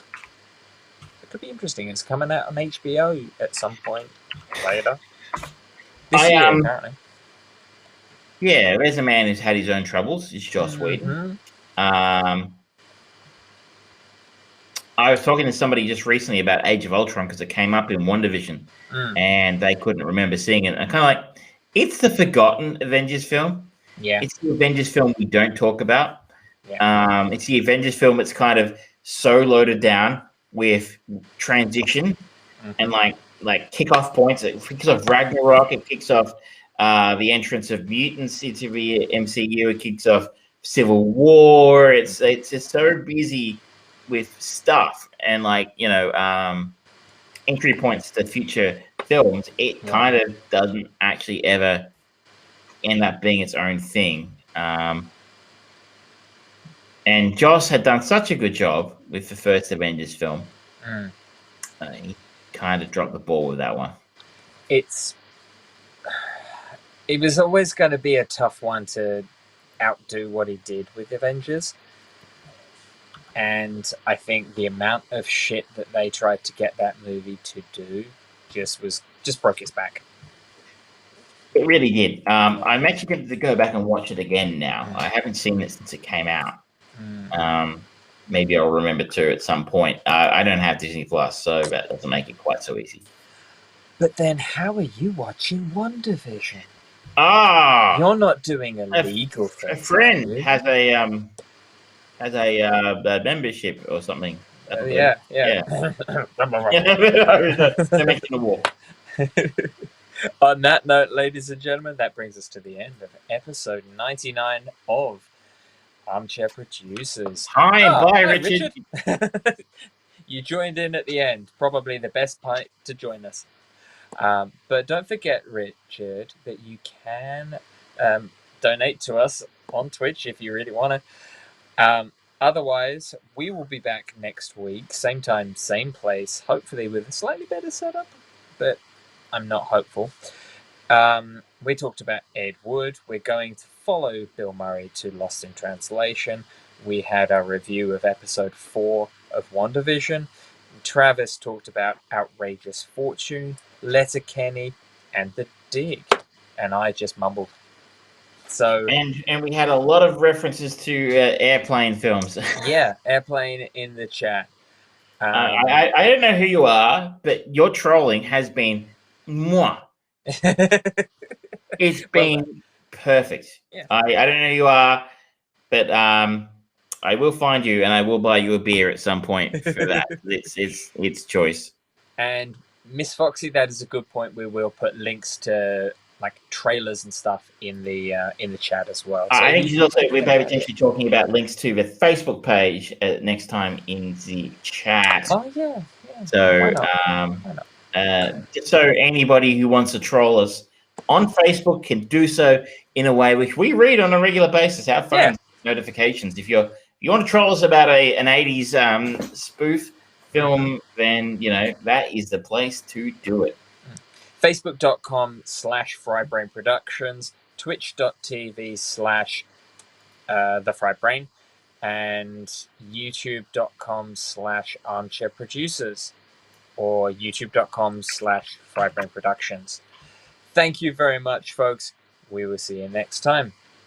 It could be interesting. It's coming out on HBO at some point later. This year, apparently. Yeah, there's a man who's had his own troubles. It's Joss Whedon. Um, I was talking to somebody just recently about Age of Ultron because it came up in WandaVision, Mm, and they couldn't remember seeing it. And kind of like, it's the forgotten Avengers film. yeah, It's the Avengers film we don't talk about. yeah. It's the Avengers film that's kind of so loaded down with transition and Mhm. like kickoff points. It kicks off Ragnarok. It kicks off the entrance of mutants into the MCU. It kicks off Civil War. It's just so busy with stuff and entry points to future films. It Yeah. kind of doesn't actually ever end up being its own thing. And Joss had done such a good job with the first Avengers film. Mm. He kind of dropped the ball with that one. It was always going to be a tough one to outdo what he did with Avengers. And I think the amount of shit that they tried to get that movie to do just broke his back. It really did. I'm actually going to go back and watch it again now. I haven't seen it since it came out. Maybe I'll remember to at some point. I don't have Disney Plus, so that doesn't make it quite so easy. But then, how are you watching WandaVision? Ah, You're not doing a legal thing. a friend has a membership or something. Yeah. No mention of war. On that note, ladies and gentlemen, that brings us to the end of episode 99 of Armchair Producers. Hi and bye, Richard. You joined in at the end. Probably the best part to join us. But don't forget, Richard, that you can donate to us on Twitch if you really want to. Otherwise, we will be back next week, same time, same place, hopefully with a slightly better setup, but I'm not hopeful. We talked about Ed Wood. We're going to follow Bill Murray to Lost in Translation. We had our review of episode 4 of WandaVision. Travis talked about Outrageous Fortune, Letterkenny, and The Dig. And I just mumbled. So and we had a lot of references to airplane films. Yeah, Airplane in the chat. I don't know who you are, but your trolling has been mwah. It's been perfect. Yeah. I don't know who you are, but I will find you and I will buy you a beer at some point for that. It's choice. And Miss Foxy, that is a good point. We will put links to like trailers and stuff in the chat as well. So I think she's also we're potentially talking about links to the Facebook page next time in the chat. Oh yeah. So just so anybody who wants to troll us on Facebook can do so in a way which we read on a regular basis. Our phones notifications. If you want to troll us about an 80s spoof film, then that is the place to do it. Facebook.com/FryBrain Productions, Twitch.tv/The Fried Brain, and YouTube.com/Armchair Producers, or YouTube.com/FryBrain Productions. Thank you very much, folks. We will see you next time.